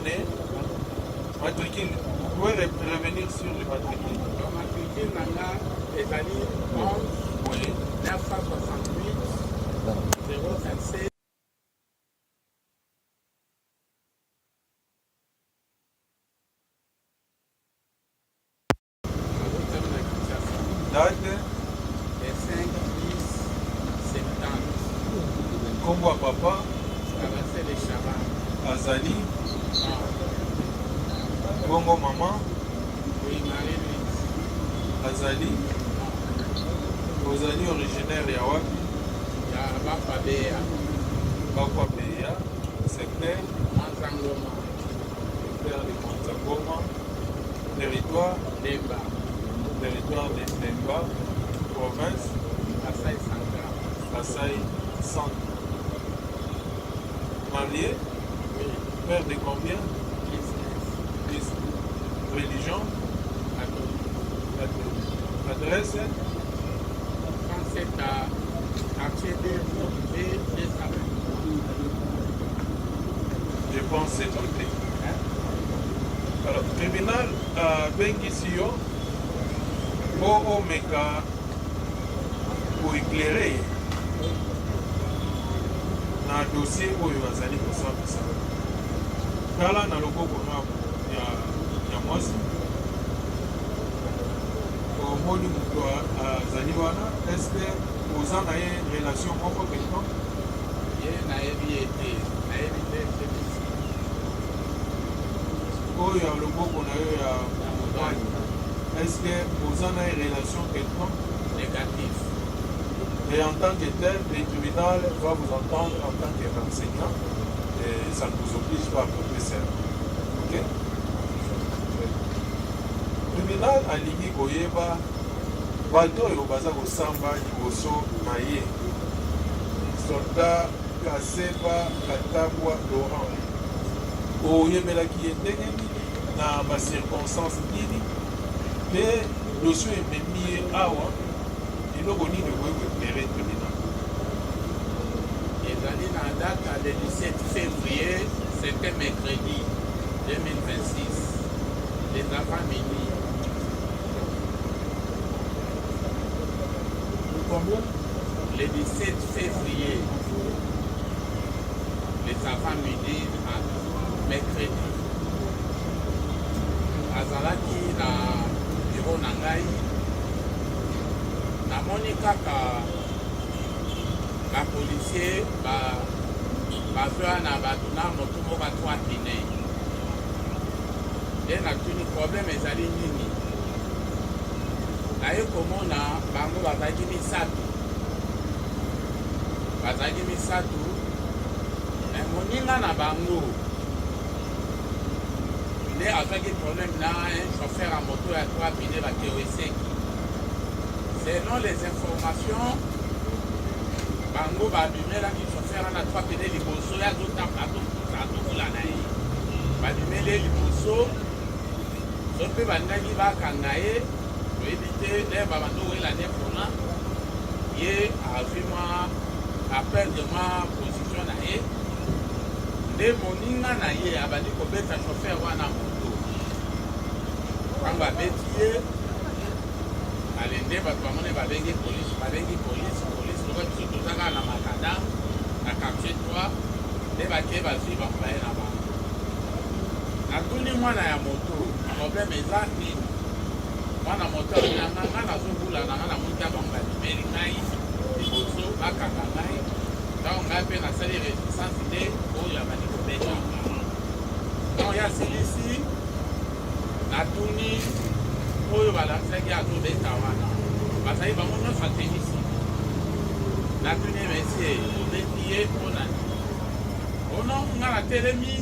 année matricule. Vous pouvez revenir sur le matricule. Le matricule nanga est allé 11 Oui. 968 027. Date Le 5 10 70. Combo à papa, Traversée les Chaban. Azali, Non. Bongo maman, Oui, Marie-Louise. Azali, Ozali originaire ya wapi? Ya Bapabea. Bakwa Beya, secteur, Manzangoma. secteur de Montagoma, territoire de Ndemba, province, Kasai Sanka. Kasaï, centre. Marié, Oui. père de combien? Business. Religion, Catholique. adresse, 37 à quartier des Amis. je pense c'est noté. Alors, tribunal Bengisio, Meka pour éclairer na dossier oyo azali kosambisa. Tala na loboko ya mwasi. Omoni moto azali wana, est-ce que oza na ye relation moko quelconque? Ye nayebi ete nayebi te sebisi Oyo ya loboko na yo ya mobali, est-ce que oza na ye relation quelconque? négatif. Et en tant que tel, le tribunal va vous entendre en tant que enseignant et ça ne vous oblige pas à professeur. Ok? Le tribunal alingi koyeba bato oyo baza kosamba liboso na ye. Soldat Kaseba Katabwa Laurent. Oyebelaki ye ndenge nini na bacirconstance nini mpe dossier ememi ye awa eloko nini okoki koeklere tribunal. ezali na date ya le 17 février, c'était mercredi 2026. Les enfants midi. Combien? Le 17 février, les enfants midi à mercredi. Azalaki na bureau na ngai. Namoni kaka ba policier bazwa na bato na moto moko atwa pine. Nde natuni problème ezali nini. Naye komona bango bazalaki misatu. Me moninga na bango nde azwaki problème na un chauffeur ya moto ya trois pine bakeo eseki. Selon les informations, bango babimelaki chauffeur wana trois pine liboso ya azokula na ye. Babimeli liboso so mpe bandaki bakanga ye toyebi te nde babando koyela nde mpona ye azwi mwa aperdre mwa position na ye nde moninga na ye abandi kobeta chauffeur wana moto ntango abeti ye alende bato bamone babengi polise lokola biso tozaka na makada na quartier 3 nde bakeye bazwi bango baye na bango natuni mwana ya moto problème eza nini mwana moto alinganga nga nazobula na nga na monika bango babimeli ngai liboso bakanga ngai ntango ngai mpe nasali resistance nde oyo abandi kobeta ntango ya silisi natuni oyo balatisaki azobeta wana bazali bango nyonso atenisi natuni mesie obeti ye mpona ono nga natelemi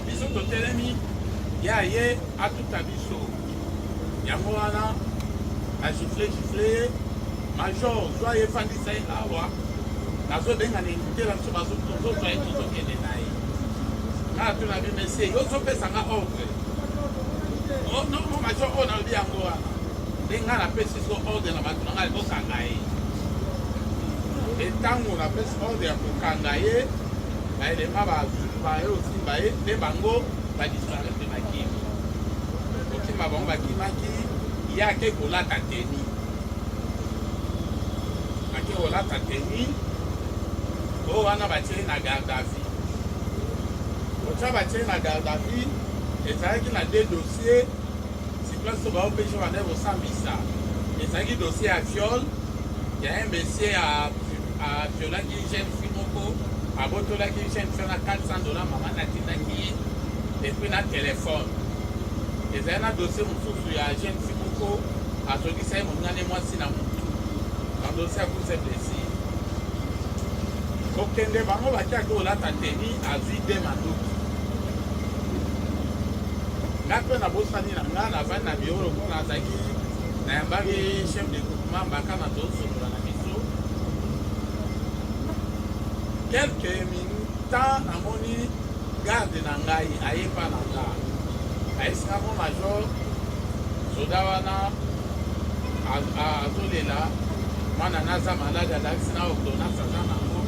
biso totelemi ya ye atuta biso yango wana agifle major zwa ye efandisa ye awa nazobenga na indutela biso bazozwa ye tozokende na ye nga natuna bi mesie yozopesanga ordre no major oyo nalobi yango wana nde nga napesi so ordre na bato na ngai kokanga ye etango napesi ordre ya kokanga ye baelema baye osimba ye nde bango pas d'histoire de Makimi. Ok, ma bon Makimaki, il y a quelque chose là à tenir. Ake ola tateni, o wana batie na garde à vue. Ocha batie na garde à vue, et ça qui na deux dossiers, si place au bas au péché va au Sambisa. Et ça qui dossier à viol, il y a un monsieur à violer qui gêne Fimoko, à Botola qui gêne faire $400, maman n'a qui et puis na téléphone. Et ça un dossier mon sous ya gêne Fimoko, à ce qui c'est mon année moi si na mon un dossier à vous est blessé. Aucun des bancs va dire que la tateni a vu des mandous. La peine à Bossani n'a pas na bio le monde à Zaki, n'a pas chef de groupement Bakana d'autres sur la mission. Quelques minutes à moni garde Nangai à Epananga. À Escamo Major, Sodawana à Zolela. Mana naza malade adakisi na ordonnance aza nango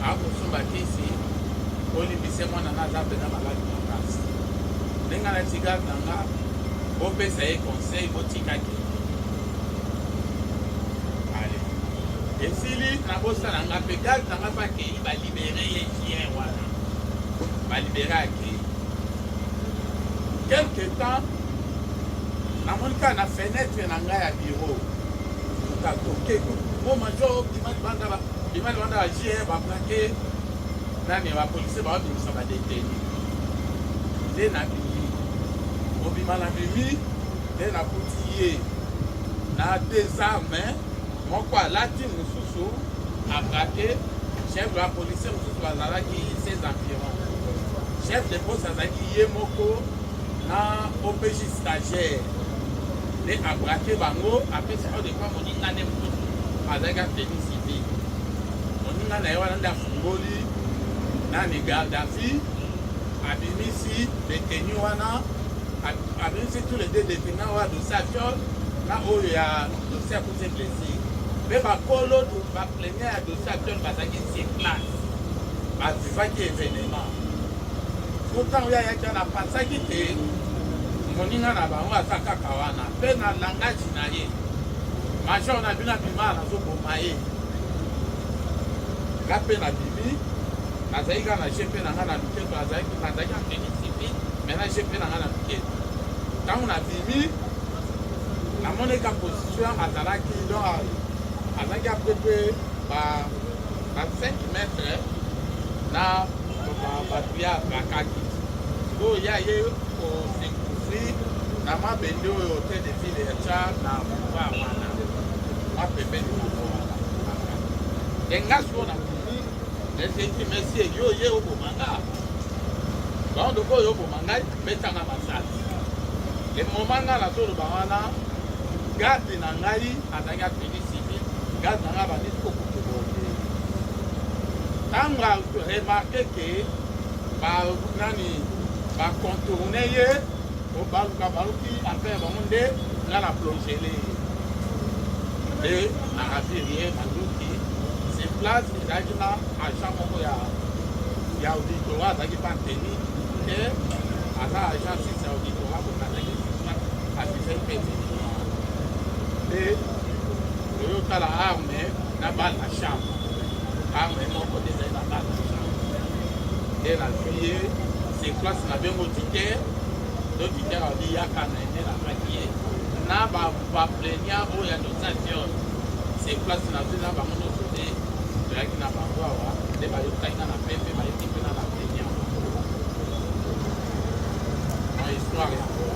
akosomba kisi olibise mwana naza mpena malade makasi ndenge nati garde nanga opesa ye conseil botikaki ale esili nabosala nga mpe garde nanga mpe akei balibere ye chien wana balibere akei quelque temps namoni kaka na fenêtre na ngai ya bureau mon major bimali banda ba JR ba plaqué nani ba police ba bimisa ba détenu de na bimi obimala bimi de na koutiye na désarmé moko alati mususu a braqué chef de la police mususu bazalaki ses environs chef de poste azalaki ye moko na OPJ stagiaire les a braqué bango après ça de quoi moninga ne mutu azaka tenir civil moninga na yawana nda fungoli na ni garde à vue abimisi détenu wana abimisi tous les deux détenus wa dossier à viol na oyo ya dossier à cause blessé mais ba kolo ba plaignant ya dossier à viol bazaki sur place bazivaki événement pourtant ya ya na pasaki te moninga na bango aza kaka wana mpe na langage na ye major na bino abima nazoboma ye nga mpe na bimi nazali kaka na je mpe na nga na luketo nazalaki anteni civil mai na je mpe na nga na luketo ntango na bimi namoneka position azalaki donc azalaki apepe ba 5 mètres na bato ya bakaki sikoyo ya ye na mabende oyo hotel de ville ya cha na mwa wana mapembeni moko wana enga sio na kumi eseki mesi yo ye obomanga bando ko yo obomanga betanga masasi le momanga la tolo bawana garde na ngai azanga teni civil garde na bani ko ko tanga remarquer que ba nani ba contourner ye o baluka baluki après bamunde nga na plongele et na ravirie manduki c'est place ezalaki na agent moko ya auditorat azalaki panteni te aza agent six ya auditorat boka azalaki asise mpe te oyotala arme na bale na chambre arme moko te ezali na bale na chambre te na vie c'est place na bengo titere dotitere abi yaka na ene na makie na baplaignant oyo ya dosation c'est place na vie na bango nyonso te toyaki na bango awa nde bayokaki na pembe bayeki mpe na na plaignant na histoire yango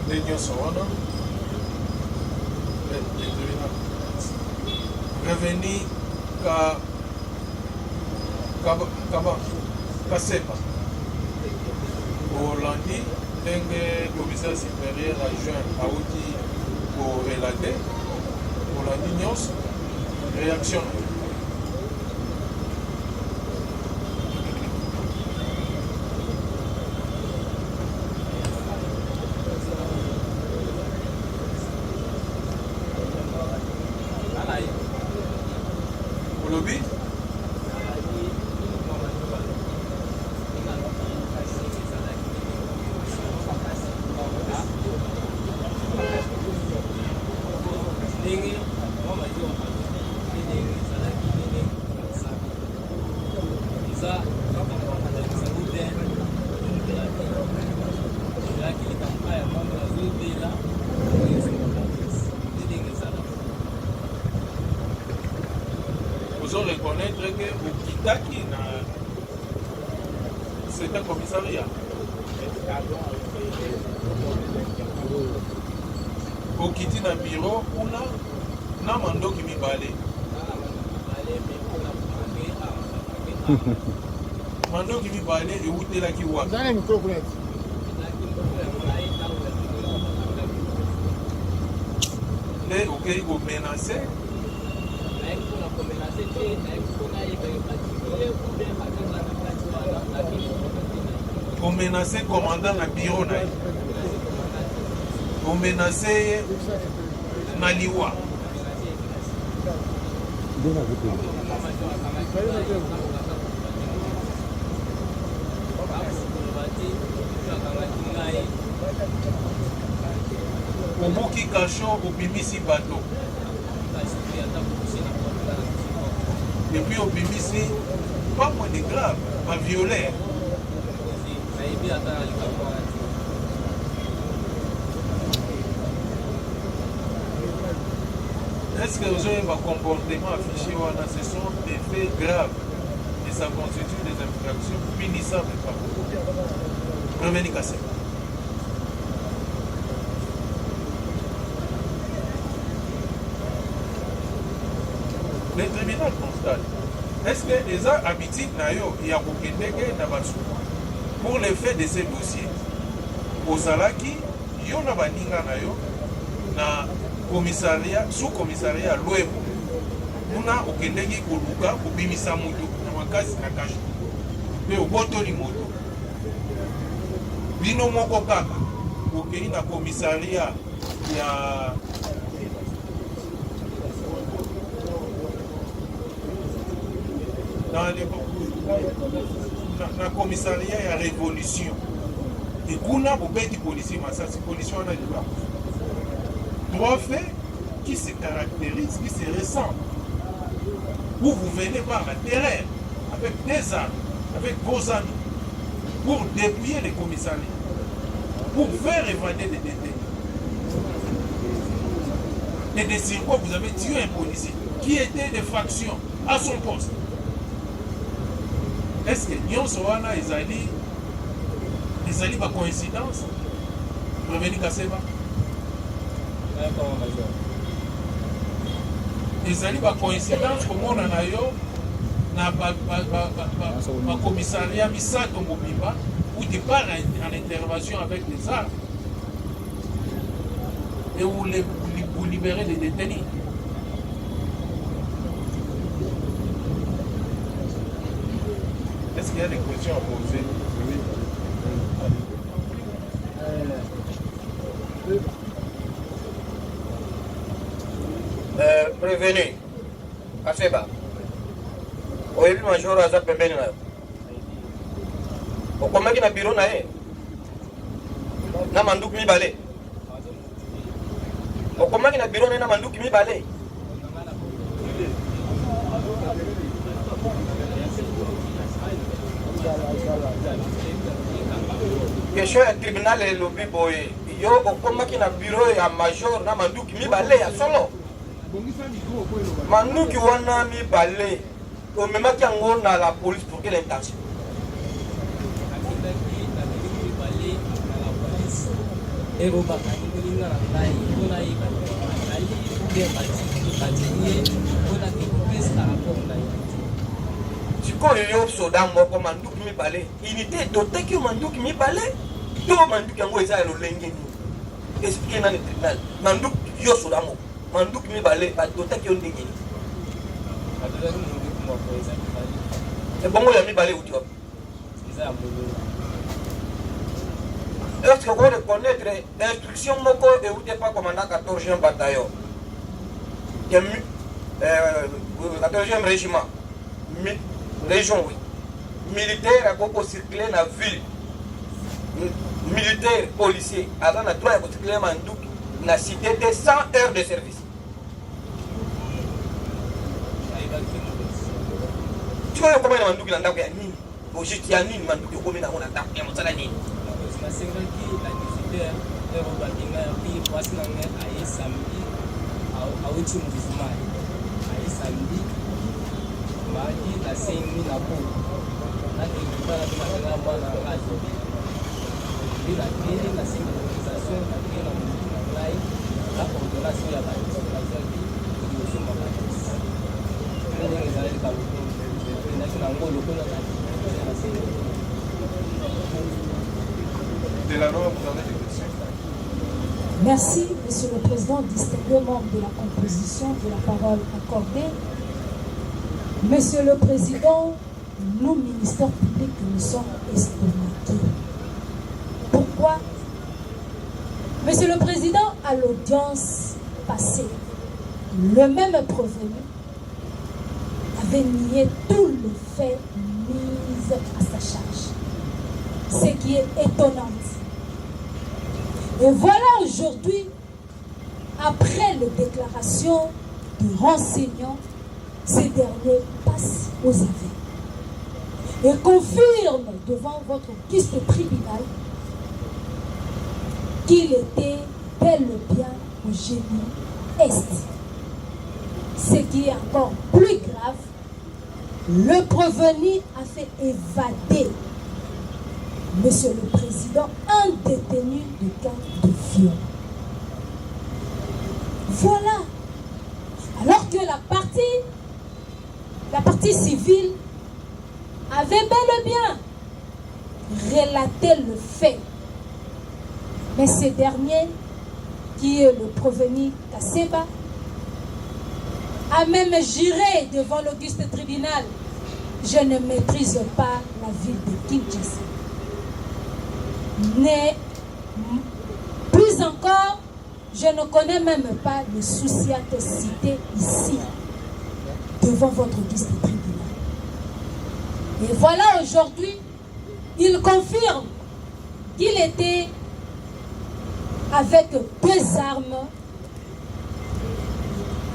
nde nyonso wana reveni kasepa Hollandi ndenge commissaire supérieur adjoint auti korelate Hollandi nyonso réaction dirait que au Kitaki, c'est un commissariat. Au Kiti na bureau, on a mando qui m'y balait. Mando qui m'y balait et où t'es là qui voit. Les ok, vous menacez. Vous menacez le commandant na bureau. Vous menacez Naliwa. Obuki Kachon au Bimisi bateau. Et puis au Bimisi, pas moins de grave, pas violet. Est-ce que vous avez un comportement affiché ou ce sont des faits graves et ça constitue des infractions punissables par vous? Revenez casser. Le tribunal constate. Est-ce que les habitudes il y a pour le fait de ces dossiers, au Salaki, il y a un commissariat, sous-commissariat, l'OEM. On a au Kendegi, au Luka, au Bimisa Moto, dans ma case, na Kashi. Mais au Boto Limoto. Bino Moko Kaka, au Kenya, na commissariat, il y a. Dans le commissariat, il y a révolution. Et qu'on a au petit policier, mais ça, c'est policier, on a du bas. Trois faits qui se caractérisent, qui se ressemblent. Où vous venez par la terreur, avec des armes, avec vos amis, pour dépouiller les commissariats, pour faire évader des détenus. Et de quoi vous avez tué un policier qui était de faction à son poste. Est-ce que Nyon Soana, ils allaient par coïncidence? Revenez Kasseba. Ils allaient par coïncidence, comme on en a eu, dans le commissariat Misato Mobiba, où tu pars en intervention avec les armes et où vous libérez les détenus. Est-ce qu'il y a des questions à poser? Oui. Prévenu. Kaseba. Oyebi majoro aza pembeni na yo. Okomaki na bureau na ye. Na manduki mibale. Okomaki na bureau na ye na manduki mibale. Question ya tribunal elobi boye. Yo okomaki na bureau ya major na manduki mibale ya solo. Manduki wana mibale. Omemaki yango na la police pour quelle intention? Sikoyo yo soda moko manduki mibale. Unité doteki manduki mibale. To manduki yango eza lolenge ni. Expliquer na le tribunal. Manduki yo soda moko. Manduki mibale ba doteki yo ndenge ni. C'est bon, il y a mis balai ou tu vois. Est-ce que vous reconnaître l'instruction Moko et vous n'êtes pas commandant 14e bataillon, 14e régiment, région, oui. Militaire a beaucoup circulé dans la ville. Militaire, policier, avant la droit à circuler dans la cité de 100 heures de service. Tu vois comment il y a un manduki dans la nini? Au juste, il y a nini manduki comme dans la table. Il y a un salade nini. Merci, Monsieur le Président, distingué membre de la composition de la parole accordée. Monsieur le Président, nous, ministères publics, nous sommes estomaqués. Pourquoi? Monsieur le Président, à l'audience passée, le même prévenu avait nié tout le fait mis à sa charge. Ce qui est étonnant. Et voilà aujourd'hui, après les déclarations de renseignants, ces derniers passent aux aveux et confirment devant votre auguste tribunal qu'il était bel et bien au génie Est. Ce qui est encore plus grave, le prévenu a fait évader, Monsieur le Président, un détenu de cas de viol. Voilà. Alors que la partie civile avait bel et bien relaté le fait. Mais ce dernier, qui est le prévenu Kaseba, a même juré devant l'auguste tribunal: je ne maîtrise pas la ville de Kinshasa. Plus encore, je ne connais même pas le Soussiat cité ici, devant votre auguste tribunal. Et voilà aujourd'hui, il confirme qu'il était avec 2 armes.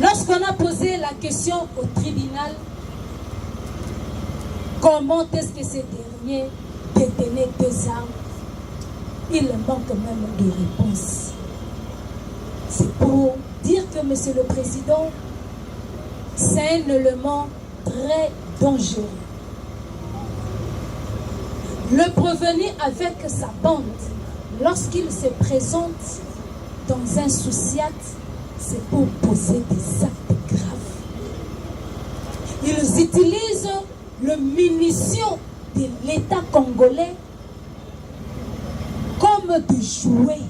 Lorsqu'on a posé la question au tribunal, comment est-ce que ces derniers détenaient 2 armes, il manque même de réponse. C'est pour dire que, Monsieur le Président, c'est un élément très dangereux. Le prévenu avec sa bande, lorsqu'il se présente dans un Soussiat, c'est pour poser des actes graves. Ils utilisent le munition de l'État congolais comme des jouets.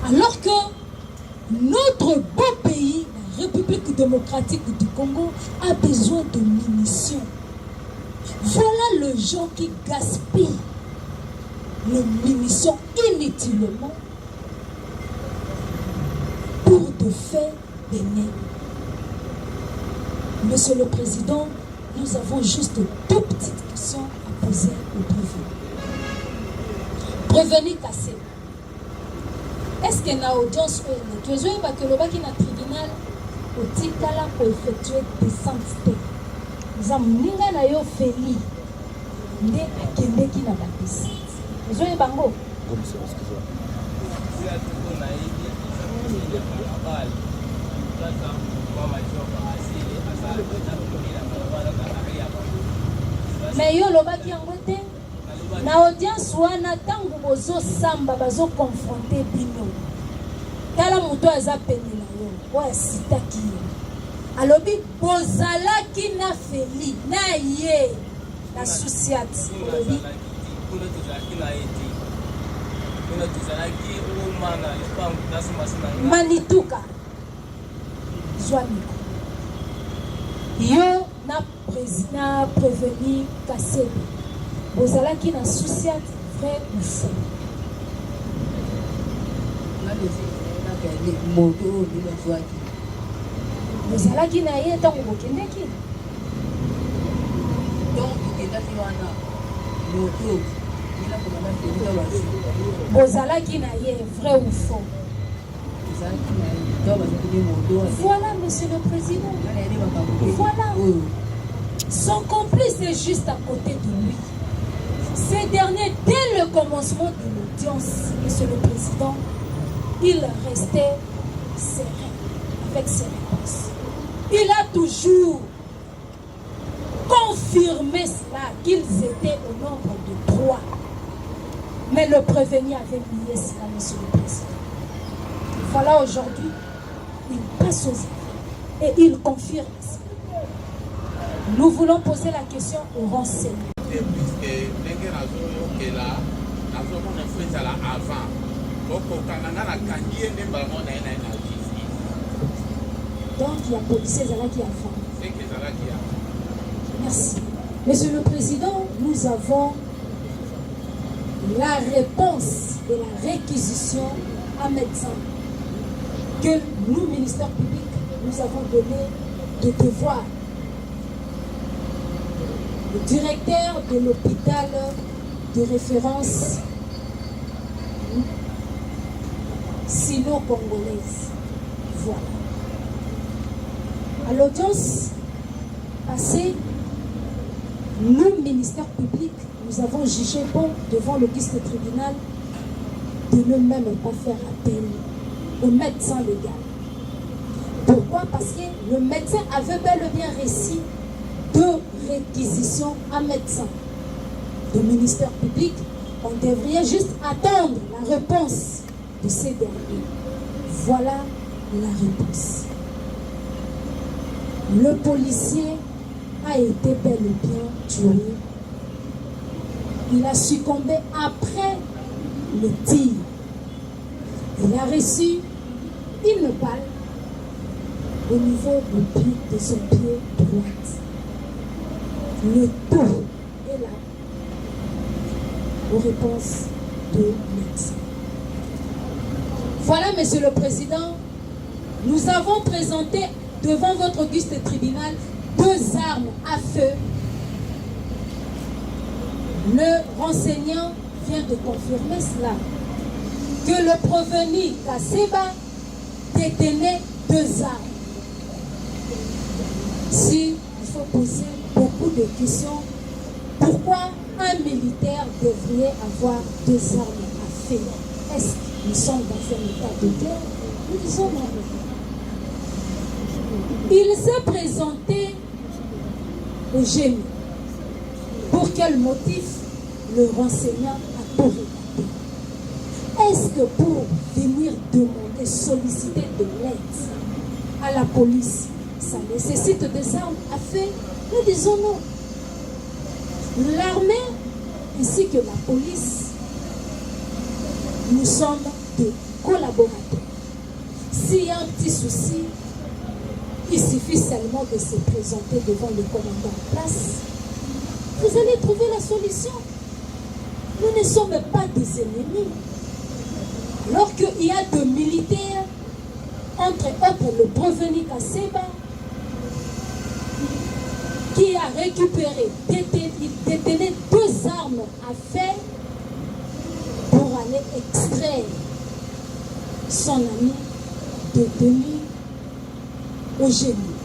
Alors que notre beau pays, la République démocratique du Congo, a besoin de munitions. Voilà le gens qui gaspillent les munitions inutilement pour de faits bénins. Monsieur le Président, nous avons juste 2 petites questions à poser au prévenu. Prévenu cassé. Est-ce que na audience tu es joué que le bac na tribunal au tikala pour effectuer descente? Nous avons ninga na yo feli nde akende ki na batisi. Joué bango. Mais yo lobaki yango te. Na audience wana tangu bozo samba bazo confronter bino. Tala muto aza pene na yo. Oya sitaki yo. Alobi bozalaki na feli na ye na Soussiat. Manituka. Joaniko. Yo na président prévenu Kasebe. Bozalaki na Soussiat, vrai ou faux? Bozalaki na ye ntango bokendeki. Bozalaki na ye, vrai ou faux? Voilà, Monsieur le Président. Voilà. Son complice est juste à côté de lui. Ces derniers, dès le commencement de l'audience, Monsieur le Président, il restait serein avec ses réponses. Il a toujours confirmé cela, qu'ils étaient au nombre de 3. Mais le prévenu avait nié cela, monsieur le président. Voilà, aujourd'hui, il passe aux affaires et il confirme cela. Nous voulons poser la question au renseignement. Donc, il y a policiers qui avant. Merci. Monsieur le Président, nous avons la réponse de la réquisition à médecin que nous, ministère public, nous avons donné de devoir. Le directeur de l'hôpital de référence sino-congolaise. Voilà. À l'audience passée, nous, ministère public, nous avons jugé bon devant le guichet tribunal de ne même pas faire appel au médecin légal. Pourquoi? Parce que le médecin avait bel et bien récit de réquisition à médecin. Le ministère public, on devrait juste attendre la réponse de ces derniers. Voilà la réponse. Le policier a été bel et bien tué. Il a succombé après le tir. Il a reçu une balle au niveau de son pied droit. Le tout est là aux réponses de médecin. Voilà, Monsieur le Président, nous avons présenté devant votre auguste tribunal 2 armes à feu. Le renseignant vient de confirmer cela, que le prévenu Kaseba détenait 2 armes. Si il faut poser beaucoup de questions, pourquoi un militaire devrait avoir 2 armes à feu? Est-ce que nous sommes dans un état de guerre? Nous disons non. Il s'est présenté au génie. Pour quel motif? Le renseignant a tout relaté. Est-ce que pour venir demander, solliciter de l'aide à la police, ça nécessite des armes à feu? Nous disons non. L'armée ainsi que la police, nous sommes des collaborateurs. S'il y a un petit souci, il suffit seulement de se présenter devant le commandant en place. Vous allez trouver la solution. Nous ne sommes pas des ennemis. Alors qu'il y a des militaires, entre autres le prévenu Kaseba, qui a récupéré, il détenait 2 armes à feu pour aller extraire son ami détenu au génie.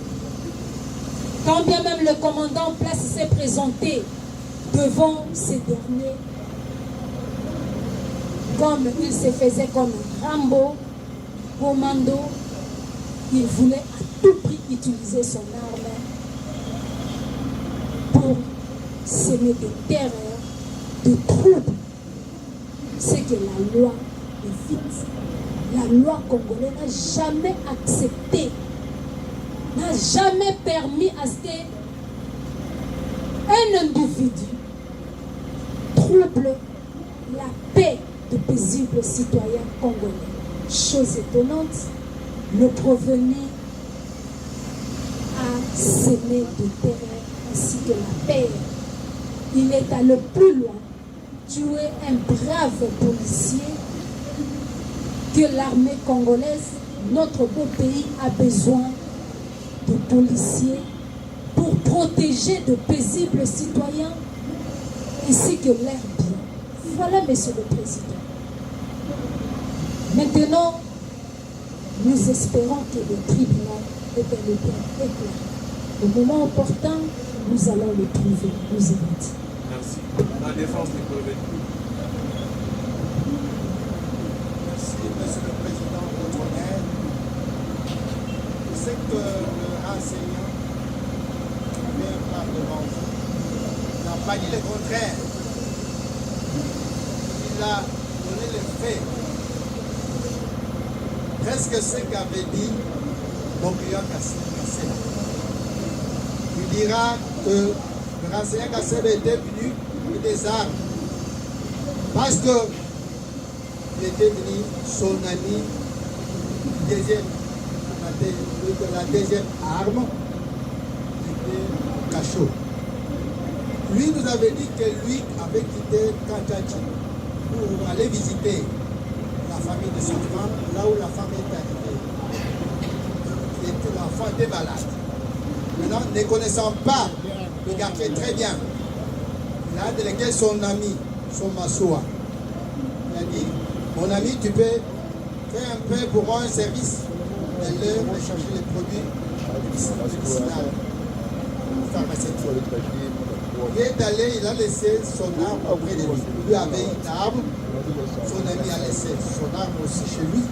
Quand bien même le commandant en place s'est présenté devant ces derniers, comme il se faisait comme Rambo, commando, il voulait à tout prix utiliser son arme pour semer de terreur, de troubles. C'est que la loi évite. La loi congolaise n'a jamais accepté, n'a jamais permis à ce qu'un individu trouble la paix de paisibles citoyens congolais. Chose étonnante, le prévenu a semé de terreur ainsi que la paix. Il est allé plus loin, tuer un brave policier que l'armée congolaise, notre beau pays, a besoin de policiers pour protéger de paisibles citoyens ainsi que l'air bien. Voilà, Monsieur le Président. Maintenant, nous espérons que le tribunal est bel et bien éclairé. Au moment opportun, nous allons le trouver, nous avons dit. Merci. La défense du prévenu. Merci, Monsieur le Président, votre honneur. Je sais que le enseignant vient par devant vous pas dit le contraire. Il a donné les faits. Presque ce qu'avait dit mon client Kassé. Il dira que le renseignement Kassé était venu avec des armes. Parce que il était venu son ami, la deuxième arme, c'était Cachot. Lui nous avait dit que lui avait quitté Kanchachi pour aller visiter la famille de sa femme, là où la femme est arrivée. L'enfant était malade. Maintenant, ne connaissant pas le quartier très bien, il a délégué son ami, son Massoua. Il a dit, mon ami, tu peux faire un peu pour moi un service de l'heure de chercher les produits médicinaux, pharmaceutiques. Il est allé, il a laissé son arme auprès de lui. Lui avait une arme, son ami a laissé son arme aussi chez lui.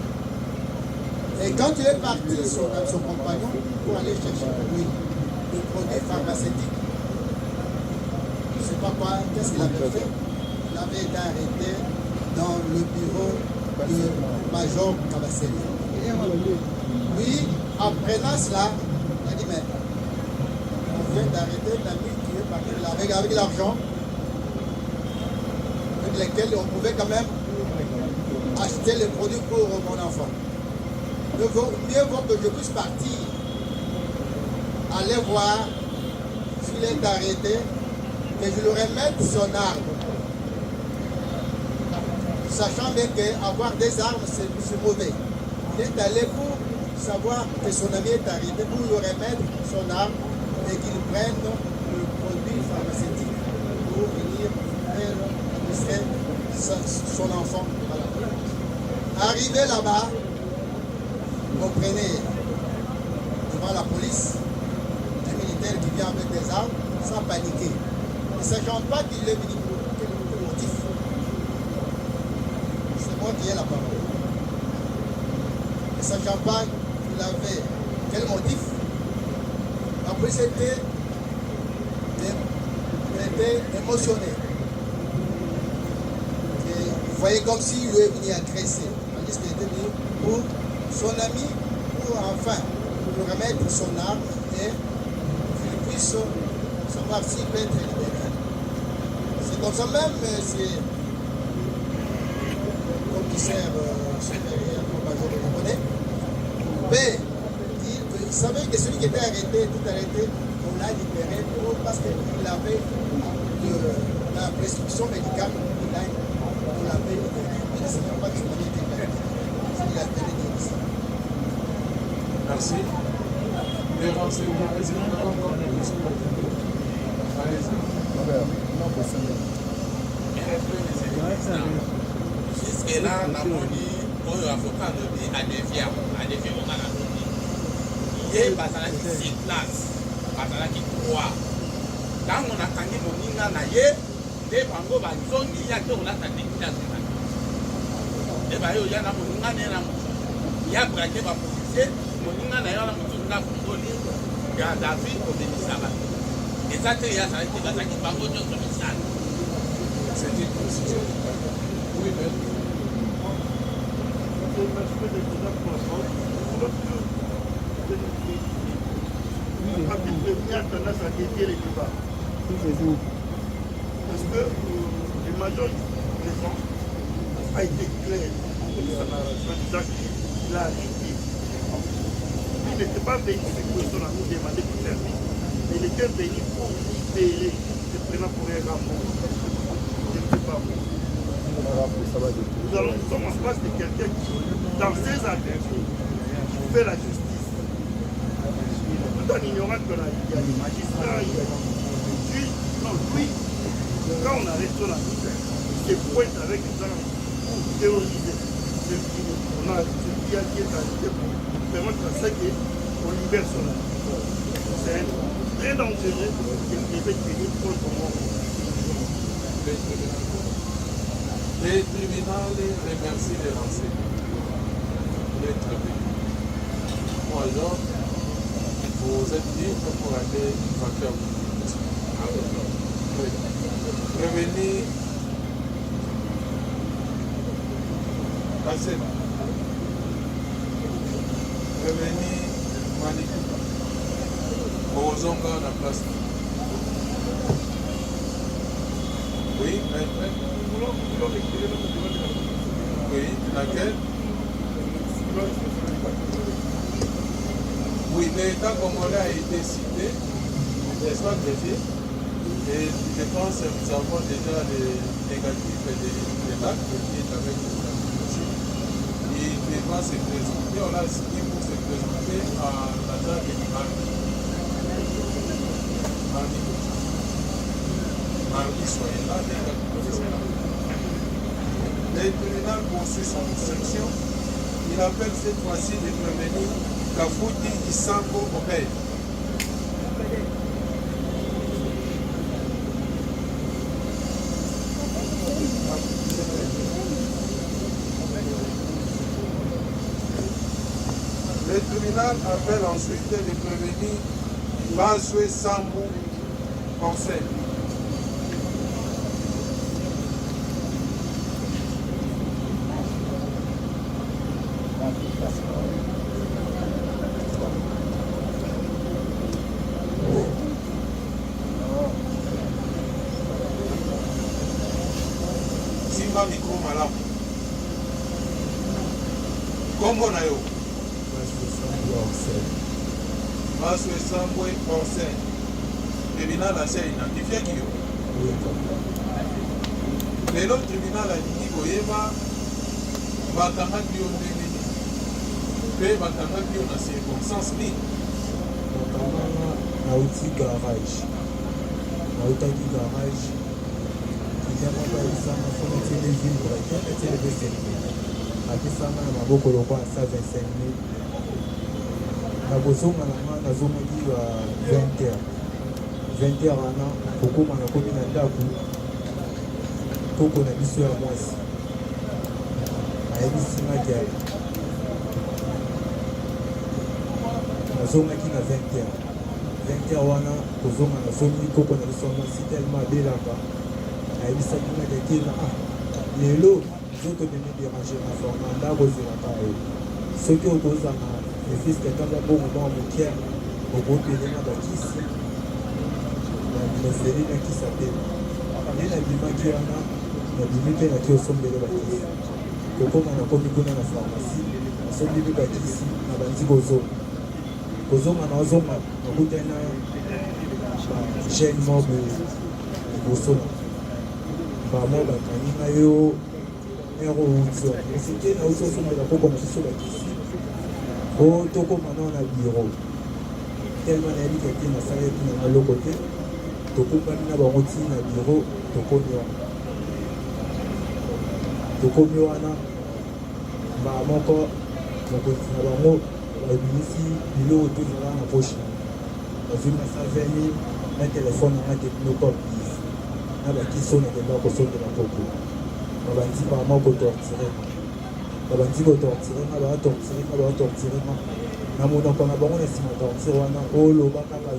Et quand il est parti, son compagnon, pour aller chercher pour lui des produits pharmaceutiques, je ne sais pas quoi, qu'est-ce qu'il avait fait? Il avait été arrêté dans le bureau du major Kabassel. Lui, en prenant cela, il a dit, mais on vient d'arrêter l'ami qui est parti avec l'argent, avec lequel on pouvait quand même acheter les produits pour mon enfant. Mieux vaut que je puisse partir, aller voir s'il est arrêté, que je lui remette son arme. Sachant bien qu'avoir des armes, c'est mauvais. Il est allé pour savoir que son ami est arrêté, pour lui remettre son arme et qu'il prenne le produit pharmaceutique pour venir administrer son enfant. Voilà. Arrivé là-bas, vous comprenez, devant la police, un militaire qui vient avec des armes, sans paniquer. Ne sachant pas qu'il est venu pour quel motif. C'est moi qui ai la parole. Ne sachant pas qu'il avait quel motif, la police était émotionnée. Et vous voyez comme s'il lui est venu agresser. Tandis qu'il était venu pour son ami, pour enfin lui remettre son arme et qu'il puisse savoir s'il peut être libéré. C'est comme ça même, c'est le commissaire supérieur, le major de Limonnet, mais il savait que celui qui était arrêté, tout arrêté, on l'a libéré parce qu'il avait la prescription médicale, on l'avait libéré. Il ne savait pas que son ami était libéré. Il a fait des ici. Merci. Les renseignements, est-ce que vous avez encore des questions? Allez-y. Jusque-là, namoni oyo avocat lobi adevia onga na lobi ye bazalaki sur place bazalaki 3 ntango nakangi moninga na ye nde bango bazongi ya te kolata députation na nde baye oya na moninga na ye na mosu ya brake bapolisier moninga na ye wana mosusu nga fungoli gardavi kobimisa bato eza te ye azalaki te bazalaki bango nyonso misala. C'est une position. Oui, mais. Tendance à dévier les débats. Parce que le major présent a été clair en disant qu'il a arrêté. Il n'était pas venu cette personne à nous demander du service. Il était venu pour libérer ce prenant pour un rapport. Je ne sais pas vous. Nous sommes en face de quelqu'un qui, dans ses actes, fait la justice. Tout en ignorant qu'il y a des magistrats, il y a des juges. Non, lui, quand on arrête sur la route, il se pointe avec des armes pour terroriser. On a ce qui est arrêté pour permettre à ça qu'on libère son âme. C'est très dangereux qu'il devait tenir contre moi. Les tribunaux remercient les renseignements. Les tribunaux. Bon, alors, vous êtes libre pour aller faire vos oui. prévenir Kaseba, prévenir Manikou, Ozonga na place. Oui, oui, laquelle? Oui, l'État congolais a été cité, n'est-ce pas, greffier? Et je pense que nous avons déjà les négatifs de l'acte qui est avec la Constitution. Il devra se présenter, on l'a signé pour se présenter à la date de mardi soyez là, le tribunal poursuit son instruction. Il appelle cette fois-ci de prévenir Kafouti Isango Obed. Le tribunal appelle ensuite de prévenir Baswe Sambou Conseil. Simba micro malamu. Kombo na yo. Baswe Sambwe Conseil. Tribunal a identifié qui yo. Lelo tribunal a dit koyeba bakangaki yo ndenge nini mpe bakangaki yo na circonstance nini. Bakanganga nauti garage, nautaki garage kinyamaka esanga fona tiele vivre etiele beseni akisanga na maboko lokwa 125 000 na kozonga na nga nazongaki ba 20 heures wana kokoma nakomi na ndako koko na biso ya mwasi ayebisimaki nazongaki na 20 heures wana kozonga nazongi koko na biso ya mwasi telema abelaka ayebisaki nakekena lelo nzoto meme dérange na forma ndako ozelaka yo soki okozanga efiske kaka bongo mwa mokia okopele na bakisi naseli na kisa te nde nabimaki wana nabimi mpe naki osombele bakisi kokoma nakomi kuna na pharmacie nasombi mpe bakisi na bandi kozonga nazonga nakutani na gene mobe liboso bamo bakaninga yo ero outi osike nauti osombela koko na biso bakisi po tokoma nao na biro telema nayebi keke nasala epi na maloko te tokumbani na bango ti na biro tokomi wana mbaa moko mokonzi na bango babimisi biloko tozala na poche bazwi masa 20 000 na telefone nanga technopop 10 na bakiso nakenda kosondela koko babandi bama kotortire nga baatortire nga na monoko na bango na nsima tortire wana oloba kaka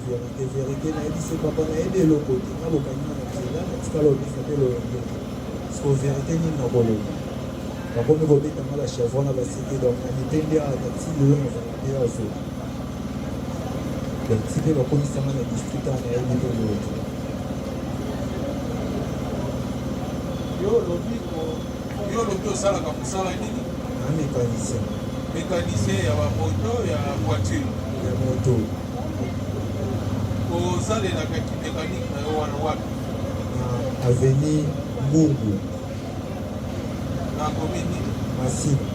verité nayebise papa nayebi eloko te na bokangi na nzela natikala obisa mpe loyonge sko verité nini na koloba bakomi kobetanga bachevron na baseke donc na mipende ya nati lelo nazala mpe azo bati mpe bakomisanga na district awa nayebi mpe loto Yo lobi osalaka mosala nini? na mécanicien Mécanicien ya bamoto ya voiture. ya moto Osalelaka kimécanique na yo wana wapi? na avenue Ngungu Na komini. Masina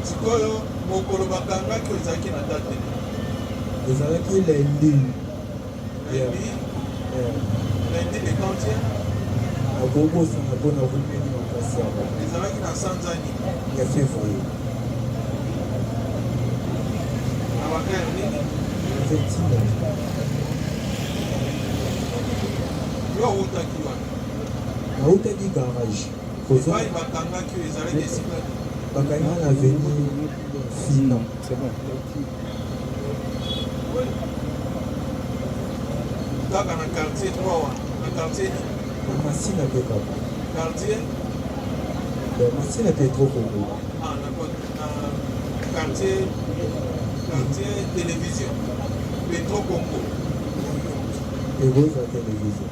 Sikoyo mokolo bakangaki ezalaki na date nini? ezalaki lundi Lundi de quantième? nakobosana mpo na vumeni makasi yaba Ezalaki na sanza nini? ya février Na bakaya nini? 29 Yo outaki wana? nautaki garage kozwa Epai bakangaki oyo ezalaki esika nini? bakanga na avenue Fina kaka na quartier 3 wana na quartier na masina mpe kaka quartier masina mpe trop kongo na quartier télévision Petro Congo egoza télévision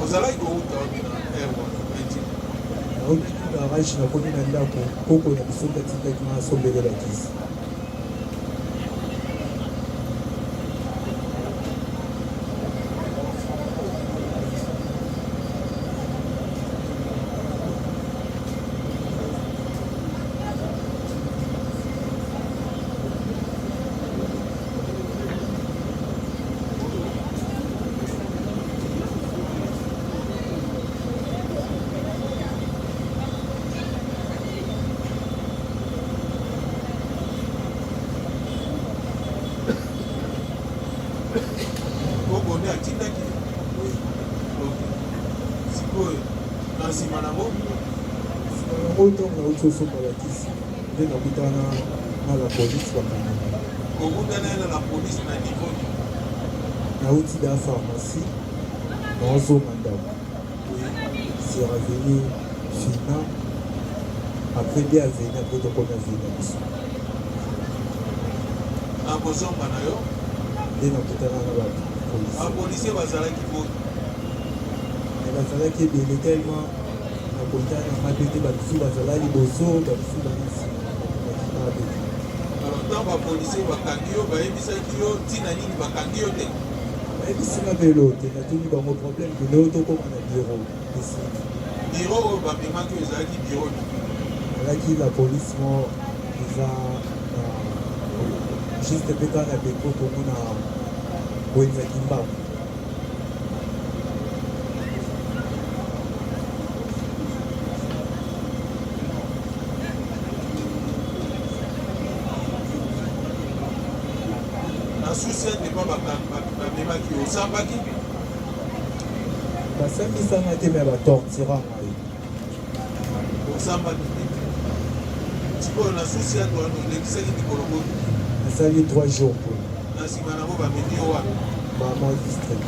ozalaki kouta wapi na air wana naoki garage nakomi na ndako koko na biso tatikaki na asombelela kisi ntongo nauti osomba bakisi nde nakutana na la polise bakanga kokutana na la polise na niveau nauti da pharmacie naozonga ndako c'est revenu fina après nde aveni après tokomi aveni na biso nakozonga na yo nde nakutana na bapolisi bapolisier bazalaki boye bazalaki ebele tellement nakotana nanga mpe te bamisu bazala liboso bamisu bana nsima bakinabe ntango bapolisier bakangi yo bayebisaki yo ntina nini bakangi yo te bayebisinga velo te natuni bango problème velo tokoma na biro esi biro oyo bamemaki oyo ezalaki biro ezalaki la police mo eza na juste mpe kaka na beko komona wenzaki mbango susiatepa bamemaki osambaki basambisanga te me batortiranga ye osambaki te sikoyo na susiate wana olekisaki mikolo boni nasali 3 jours po na nsima nango bamemi yo wana bama district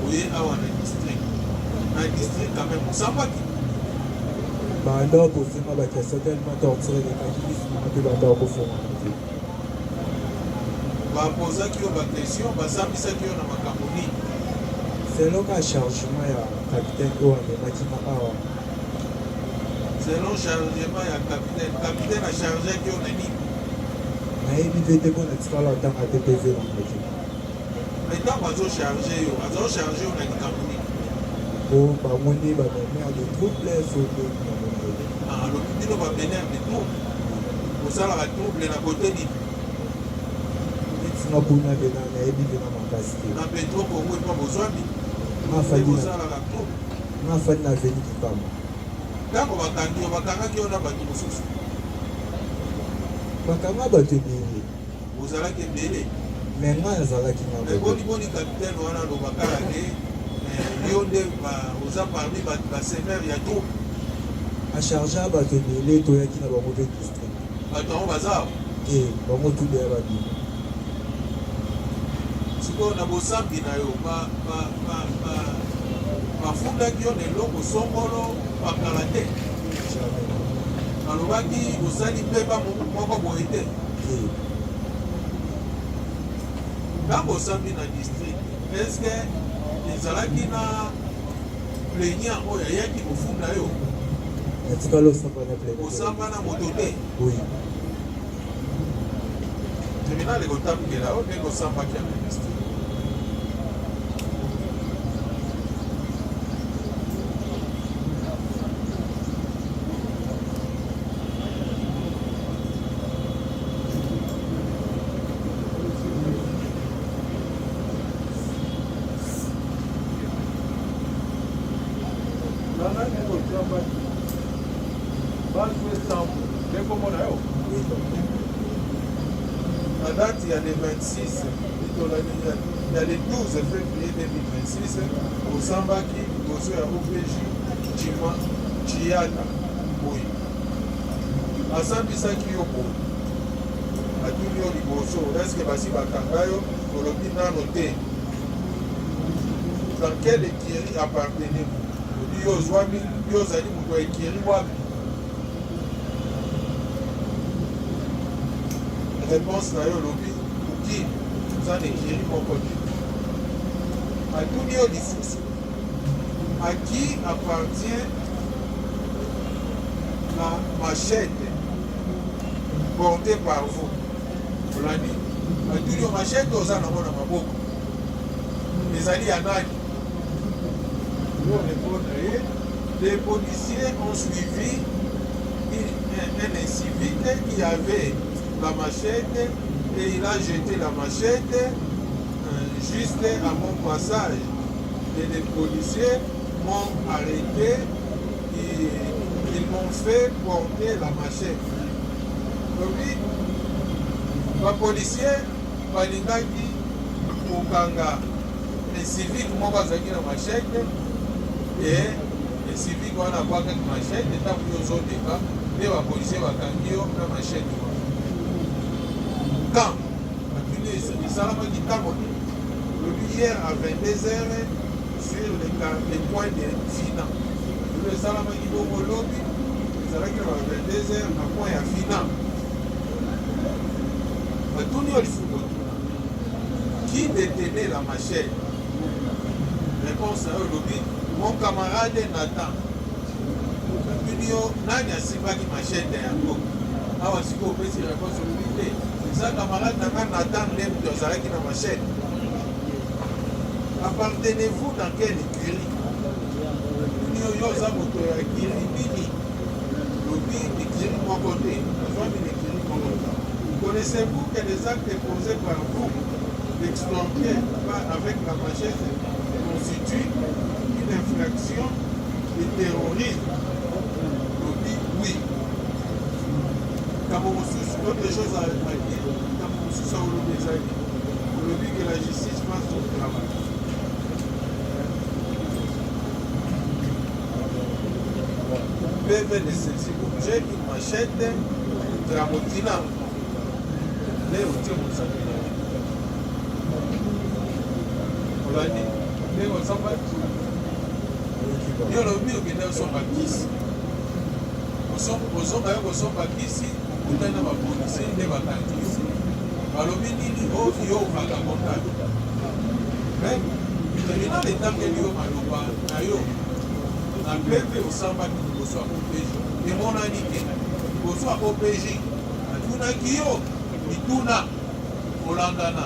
oye awa na district quand même osambaki bandao kosenga bakesa tellement tortire lekaki bisinga mpe bandao kofongana te bapozaki yo bakestion basambisaki yo na makambo nini selon ka chargement ya capitaine oyo amemakima awa selon chargement ya capitaine achargeaki yo na nini nayebi mpe te mpo na tikala ntanga te mpe ezelangaki ntango azocharge yo azocharge yo na likambo nini po bamoni bamener de trouble soki alobi bino bamener de trouble osalaka trouble na kote nini nga kuna pena nayebi pena makasi te na Petro Congo epa bozwami osalaka trouble ngafandi na veni kipama ntango bakangi yo bakangaki yo na bato mosusu bakanga bato ebele ozalaki ebele me nga nazalaki eboniboni kapitaine wana alobakala ke yo nde oza parmi basemer ya troupe acharge a bato ebele toyaki na bango mpe district bato yango baza e bango tule ya babino sikoyo na bosambi na yo bafundaki yo na eloko songolo bakala te balobaki osali mpeba moko boye te ntango osambi na district eske ezalaki na plaignant oyo ayaki kofunda yo natikala osamba na plaignant osamba na moto te oui tribunal ekotambukela yo ndenge osambaki ya na district La date, il y a le 26, il y a le 12 février 2026, au Sambaki, au OPJ, Chima, Chiata. asambisaki yo bo atuni yo liboso eske basi bakanga yo olobi nano te dans quelle écurie appartenez-vous odi yo ozwami yo ozali moto ya écurie wapi réponse na yo olobi oki oza na écurie moko te atuni yo lisusu à qui appartient la machette portée par vous olandi atuni yo machette oza nango na maboko ezali ya nani yo répondre les policiers ont suivi un incivil qui avait la machette et il a jeté la machette juste à mon passage et les policiers m'ont arrêté et ils m'ont fait porter la machette. Donc, les policiers balingaki kokanga les civils moko azalaki na machette et les civils wana abwakaki machette ntango yo ozodeka nde bapolisier bakangi yo na machette wana quand batuni esalamaki ntango te lobi hier à 22h sur les points de Fina lobi esalamaki bongo lobi ezalaki na ba 22h na point ya Fina batuni yo lisuku qui détenait la machette? Réponse à Olobi, mon camarade Nathan. Nani asimbaki machette yango. Awa siko opesi réponse Olobi te. Sa camarade Nathan nde moto azalaki na machette. Appartenez-vous dans quelle écurie? Yo oza moto ya écurie nini? Lobi écurie moko te. Azwami na écurie moko te. Connaissez-vous que les actes posés par vous l'exploiter avec la machette constitue une infraction de terrorisme? Oui. Autre chose à dire, que la justice fasse son travail. PV de ceci, j'ai une machette Tramotina. Les outils vont s'appeler. Olandi, les outils yo lobi okende osomba kisi ozonga yo kosomba kisi okutani na bapolisi nde bakangi yo balobi nini yo ovaka kontact me tribunal etangeli yo maloba na yo na pepe osambaki liboso ya OPJ emonani te liboso ya OPJ atunaki yo mituna kolandana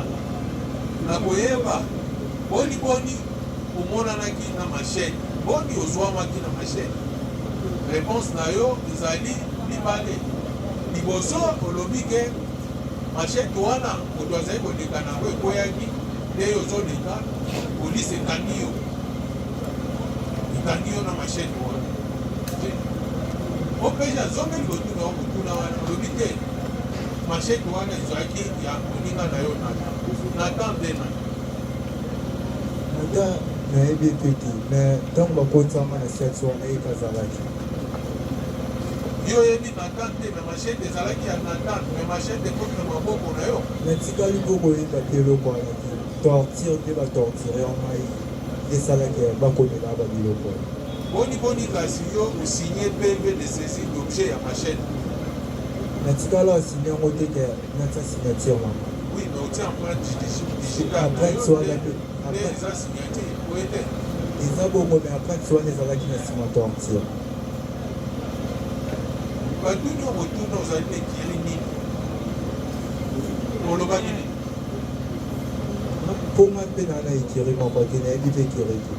na koyeba boni omonanaki na machette boni ozwamaki na machette réponse na yo ezali mibale liboso olobi ke machette wana moto azali koleka nango ekweyaki nde ozoleka polise ekangi yo na machette wana opeja azongeli kotuna yo kotuna wana olobi te machette wana ezwaki ya moninga na yo natan nde na ata nayebi te te mais ntango bakotama na sexe wana ekazalaki yo oyebi natan te me machette ezalaki ya natan me machette ekoti na maboko na yo natikali mpo koyeba te eloko wana te torture nde batorture ya mai esalaki bakomela babiloko boni kasi yo osigne PV de saisie d'objet ya machette natikala asigne yango te ke natia signature mama oui mais otia empreinte digitale apprenti wana pe eza signature oye eza bongo me apprenti wana ezalaki na nsima torture batuni yo motuna ozali na ekiri nini oloba nini mponga mpe na na ekiri moko te nayebi mpe ekiri te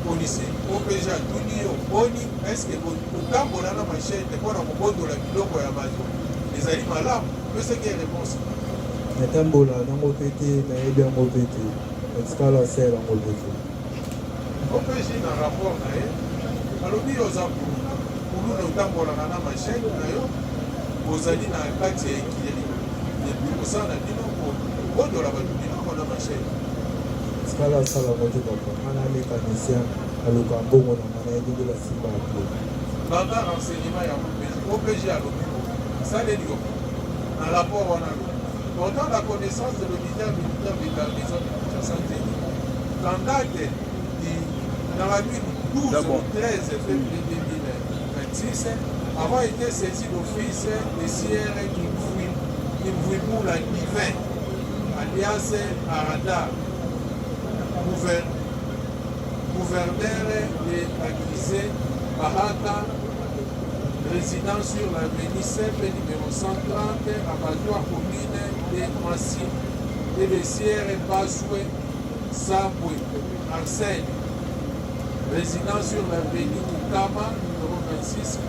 polisi OPJ atuni yo boni eske kotambola na machete mpona kobondola biloko ya bato ezali malamu peseki ya réponse natambola nango mpe te nayebi yango mpe te natikala asala yango mpe te OPJ na rapport na ye alobi yo oza kuluna otambolaka na machete na yo ozali na kati ya ekiri kosala bino kobondola bato biloko na machete tikala asala yango te papa nga na mécanicien aluka mbongo na nga nayebi nde basimba aple banda renseignement ya OPJ OPG à l'OPG. Ça les dit. Un rapport on a. Pourtant, la connaissance de l'unitaire militaire de garnison de Kinshasa, qu'en date dans la nuit du 12 au 13 février 2026, avant été saisi d'office des CR Kimvouimoula Divin, alias Arada, gouverneur de l'accusé Bahata, résident sur l'avenue CEP numéro 130 à Badoua, commune de Massy, et le CR Basoué Saboué, Arsène, résident sur l'avenue Kutama, numéro 26,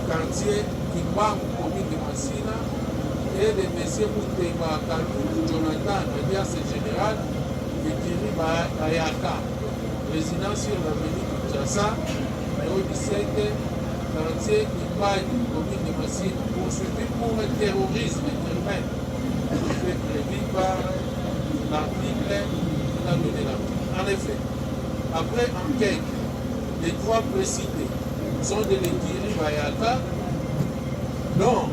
quartier Kimbangu, commune de Massina, et de M. Moutemba Kalou Jonathan, alias général, de Kiri Bayaka, résident sur l'avenue Kinshasa, numéro 17, quartier Kimbangu, commune de Massina, poursuivi pour le terrorisme urbain, prévu par l'article de la. En effet, après enquête, les trois précités sont de l'Ekiri Bayaka, dont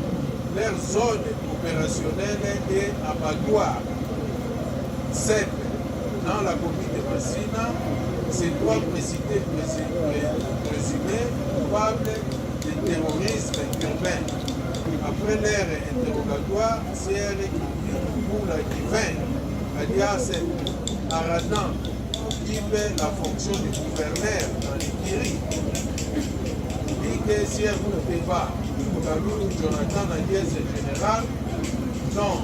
leur zone opérationnelle est à Badoua, 7 dans la commune de Massina. Ces trois précités présumés coupables de terrorisme urbain. Après leur interrogatoire, CR pour la divin, alias Aradan, occupe la fonction du gouverneur dans l'Ekiri. Et que CR Moutemba Kalou Jonathan, alias général, dont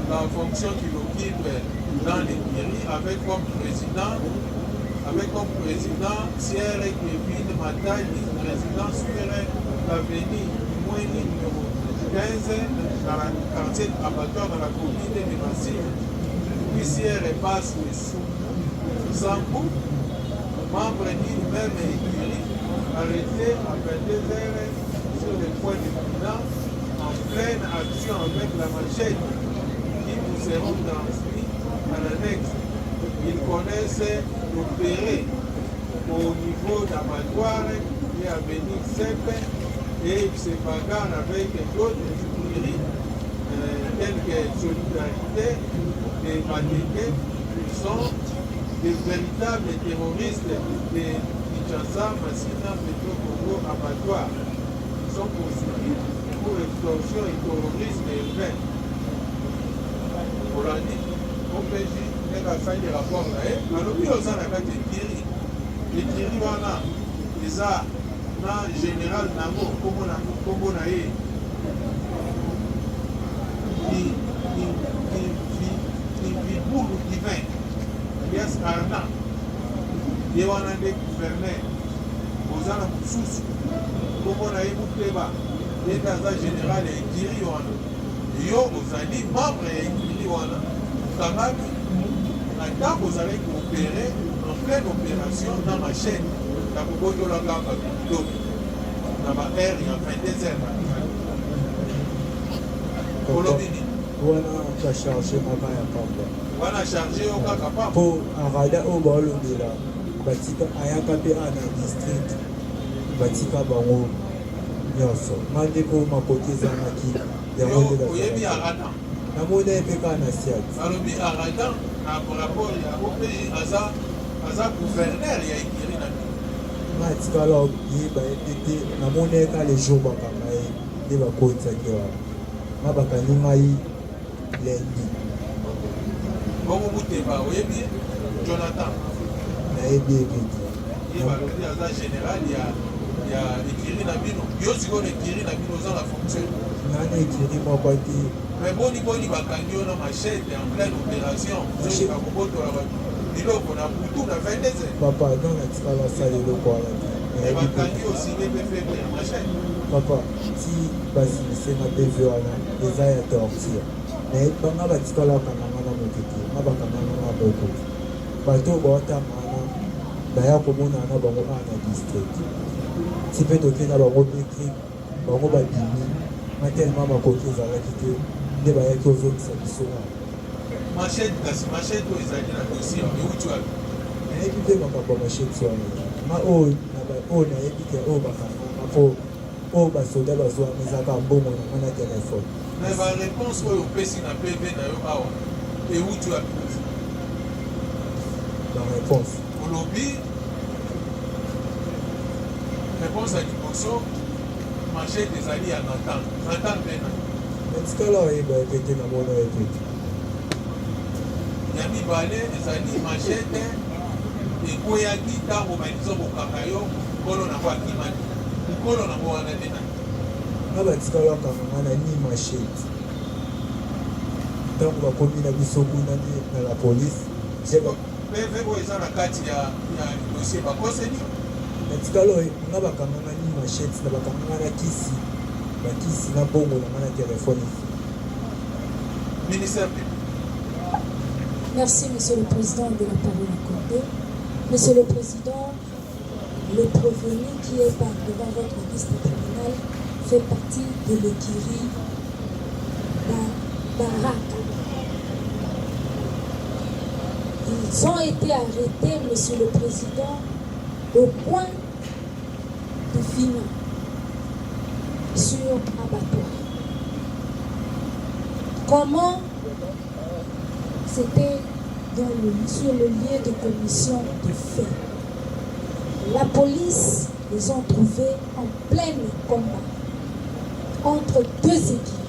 la fonction qu'il occupe dans l'Ekiri avec comme président Sierre Kevin Matani, président sur l'avenue Moueni numéro 15 dans la quartier abattoir dans la commune de Massina. Puis Sierre passe sous Sambou, membre d'une même écurie, arrêté à 22 heures sur le point de bilan en pleine action avec la machette qui nous seront transmis à l'annexe. Ils connaissent opérer au niveau d'abattoir et à venir CEP et ils se bagarrent avec d'autres écuries telles que Solidarité et Mateke, qui sont des véritables terroristes de Kinshasa, Massina, Petro Congo, abattoir. Ils sont poursuivis pour extorsion et terrorisme urbain. On l'a dit, OPJ. Asali rapport na ye alobi oza na kati ekiri wana eza na général nango kombo na ye Bibulu Divin alias Arna ye wana nde gouverneur oza na mosusu kombo na ye Muteba ete aza général ya ekiri wana yo ozali membre ya ekiri wana kangaki quand vous allez coopérer en pleine opération dans ma chaîne, la Koboto la Gamba, dans ma air, il y a 22 heures. Colomini. Voilà, on a chargé ma main à Pamba. Voilà, chargé au Kaka. Pour Arada au Balo de la Batika Ayakape à la district, Batika Bango, Nyoso, Mandeko Makote Zanaki, Oyebi Arada. La monnaie est pas en assiette. Alors, Arada. Par rapport à OPJ, aza gouverneur ya Ekiri na matikala yeba ete namoni eka les jours bakanga ye nde bakotisaki wana ma bakangi ngai lendi bongo Muteba oyebi Jonathan nayebi ebeti ye balobi aza général ya Ekiri na bino yo sikoyo Ekiri na bino oza na fonction nani Ekiri moko te. Mais boni bakangi yo na machette en pleine opération soki bakobotola biloko na butu na 22 heures. Papa non natikala asala eloko wana te bakangi osinye mpe faible ya machette. Papa ti basilise na bv wana eza ya torture me banga batikalaka nanga na moke te nga bakanganga na boko bato baotanga wana baya komona na bango wana na district ti mpe toke na bango mpe bango babimi nga telema makoki ezalaki te nde bayaki ozongisa biso wana machette oyo ezali na dossier euti wapi nayebi mpe makambo ya machete wana nga oyo nayebi te oyo bakanganga mpo oyo basoda bazwa ezaka mbongo na nga na telefone. Mais ma réponse oyo opesi na PV na yo awa euti wapi? Baréponse olobi réponse ya liboso machete ezali ya Nathan mpe na etikala oyeba ete te na mona ete te ya mibale ezali machete ekweyaki ntango balizo kokanga yo nkolo nango akimaki nkolo nango wana te na nga batikala bakanganga na ni machete ntango bakomi na biso kuna na la police PV oyo eza na kati ya dossier bakoseli natikala oyo nga bakanganga ni machete na bakanganga na kisi bakisi na bongo na nga na telefone. Ministère public. Merci, Monsieur le Président, de la parole accordée. Monsieur le Président, le prévenu qui est devant votre liste tribunal fait partie de l'Ekiri Baraka. Ils ont été arrêtés, Monsieur le Président, au point de finir sur abattoir. Comment c'était sur le lieu de commission de fait. La police les ont trouvés en plein combat entre deux équipes.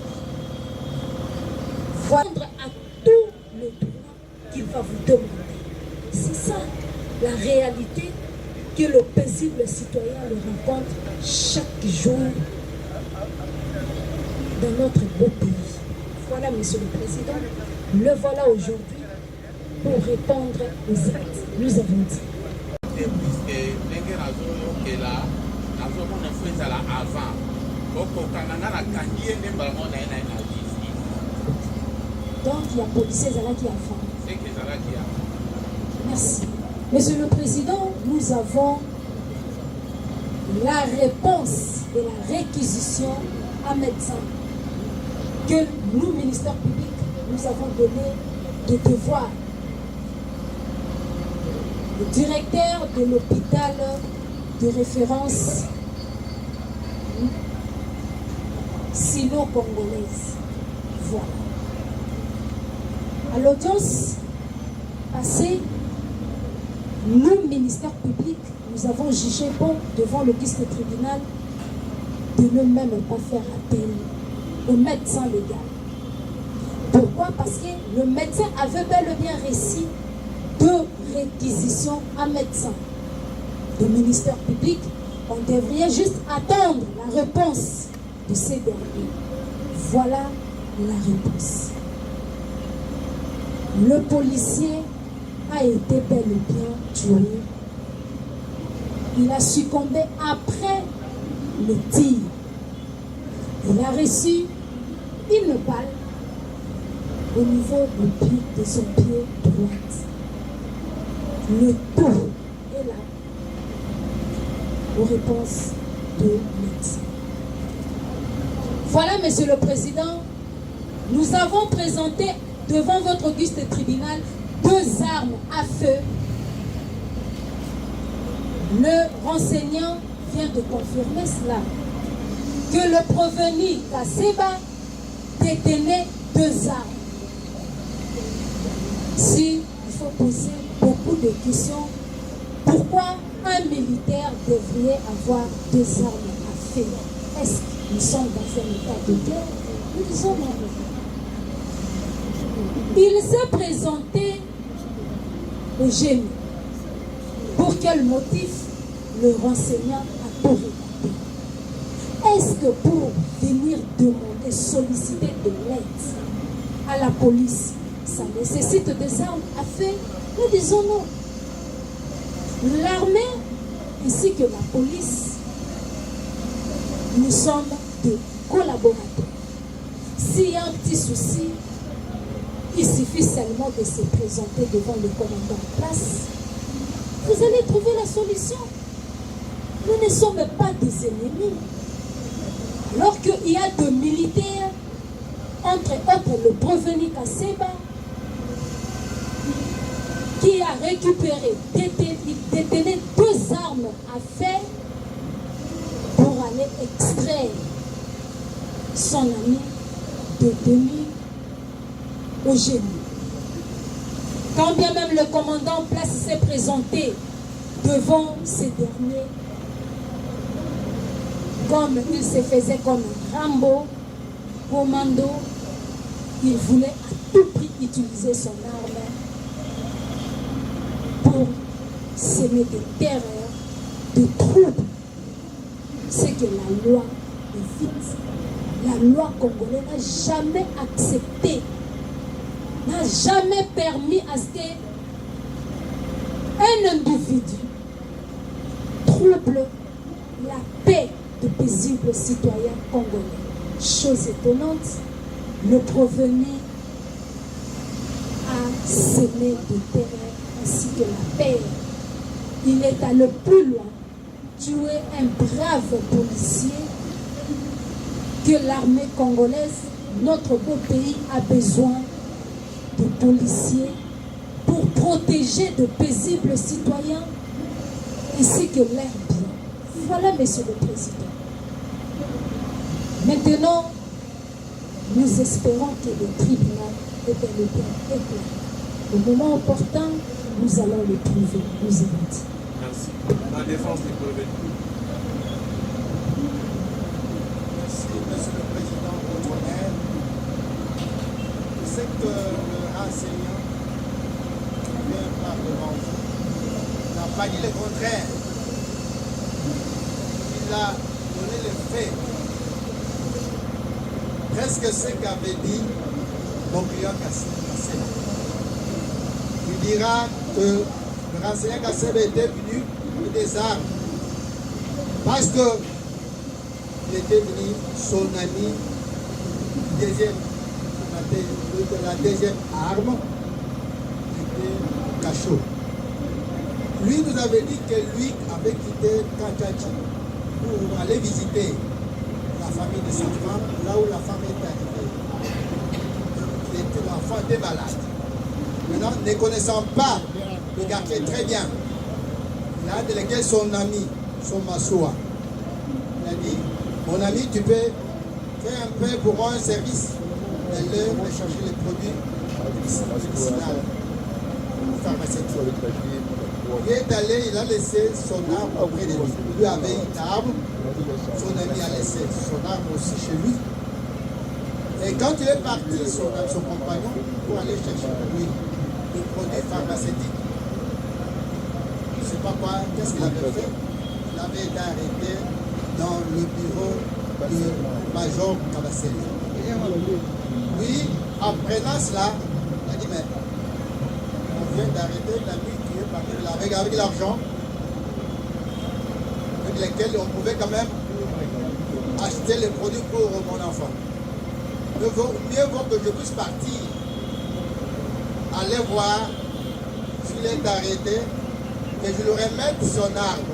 Voilà à tout le droit qu'il va vous demander. C'est ça la réalité que le paisible citoyen le rencontre chaque jour dans notre beau pays. Voilà, Monsieur le Président, le voilà aujourd'hui pour répondre aux actes. Nous avons dit. Puisque ndenge nazoyokela nazomona fo ezala avant okokanganga na kangi ye nde mbala mona ye na ye na justice. Donc il y a policier ezalaki avant. C'est que ezalaki avant. Merci. Monsieur le Président, nous avons la réponse de la réquisition à médecin que nous, ministère public, nous avons donné de devoir. Le directeur de l'hôpital de référence sino-congolaise. Voilà. À l'audience passée, nous, ministère public, nous avons jugé bon devant le guichet tribunal de ne même pas faire appel au médecin légal. Pourquoi? Parce que le médecin avait bel et bien réussi deux réquisitions à médecin. Le ministère public, on devrait juste attendre la réponse de ces derniers. Voilà la réponse. Le policier a été bel et bien tué. Il a succombé après le tir. Il a reçu une balle au niveau de son pied droit. Le tout est là aux réponses de médecin. Voilà, Monsieur le Président, nous avons présenté devant votre auguste tribunal deux armes à feu. Le renseignant vient de confirmer cela, que le prévenu Kaseba détenait deux armes. Si il faut poser beaucoup de questions, pourquoi un militaire devrait avoir deux armes à feu? Est-ce que nous sommes dans un état de guerre? Nous disons non. Il s'est présenté au génie. Pour quel motif le renseignant a tout regardé? Est-ce que pour venir demander, solliciter de l'aide à la police, ça nécessite des armes à feu? Nous disons non. L'armée ainsi que la police, nous sommes des collaborateurs. S'il y a un petit souci, il suffit seulement de se présenter devant le commandant en place. Vous allez trouver la solution. Nous ne sommes pas des ennemis. Alors qu'il y a deux militaires, entre autres le prévenu Kaseba, qui a récupéré, détenu deux armes a fait pour aller extraire son ami de demi au génie. Quand bien même le commandant Place s'est présenté devant ces derniers, comme il se faisait comme Rambo, commando, il voulait à tout prix utiliser son arme pour semer de terreur, de troubles. C'est que la loi évite. La loi congolaise n'a jamais accepté, n'a jamais permis à ce qu'un individu trouble la paix de paisibles citoyens congolais. Chose étonnante, le provenu a semé de terreur ainsi que la paix. Il est allé plus loin, tuer un brave policier que l'armée congolaise, notre beau pays, a besoin de policiers pour protéger de paisibles citoyens ainsi que l'air bien. Voilà, Monsieur le Président. Maintenant, nous espérons que le tribunal est bel et bien éclairé. Au moment opportun, nous allons le trouver, nous avons dit. Merci. La défense du brevet. Merci, Monsieur le Président Antoinette. Je sais que le enseignant qui vient par devant vous n'a pas dit le contraire. Il a donné les faits. Presque ce qu'avait dit mon client Kassem. Il dira que le renseignement Kassem était venu avec des armes parce que il était venu son ami la deuxième arme était Cachot. Lui nous avait dit que lui avait quitté Kanchachi pour aller visiter la famille de sa femme, là où la femme est arrivée. L'enfant était malade. Maintenant, ne connaissant pas le quartier très bien, il a délégué son ami, son Massoua. Il a dit, mon ami, tu peux faire un peu pour moi un service. D'aller chercher les produits médicinaux, pharmaceutiques. Il est allé, il a laissé son arme auprès de lui. Lui avait une arme, son ami a laissé son arme aussi chez lui. Et quand il est parti, son compagnon, pour aller chercher pour lui des produits pharmaceutiques, je ne sais pas quoi, qu'est-ce qu'il avait fait? Il avait été arrêté dans le bureau du major Kabassel. Oui, en prenant cela, il a dit, mais on vient d'arrêter l'ami qui est parti avec l'argent, avec lesquels on pouvait quand même acheter les produits pour mon enfant. Mieux vaut que je puisse partir, aller voir s'il est arrêté, que je lui remette son arme.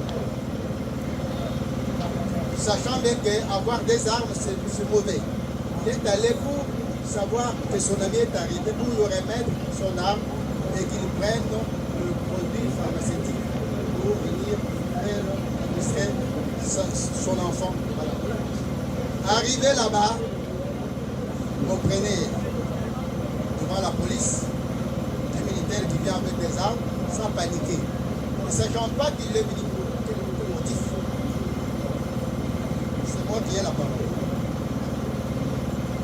Sachant bien qu'avoir des armes, c'est mauvais. Il est allé pour savoir que son ami est arrêté, pour lui remettre son arme et qu'il prenne le produit pharmaceutique pour venir administrer son enfant. Voilà. Arrivé là-bas, on prenait devant la police un militaire qui vient avec des armes sans paniquer. Ne sachant pas qu'il est venu pour quel motif. C'est moi qui ai la parole.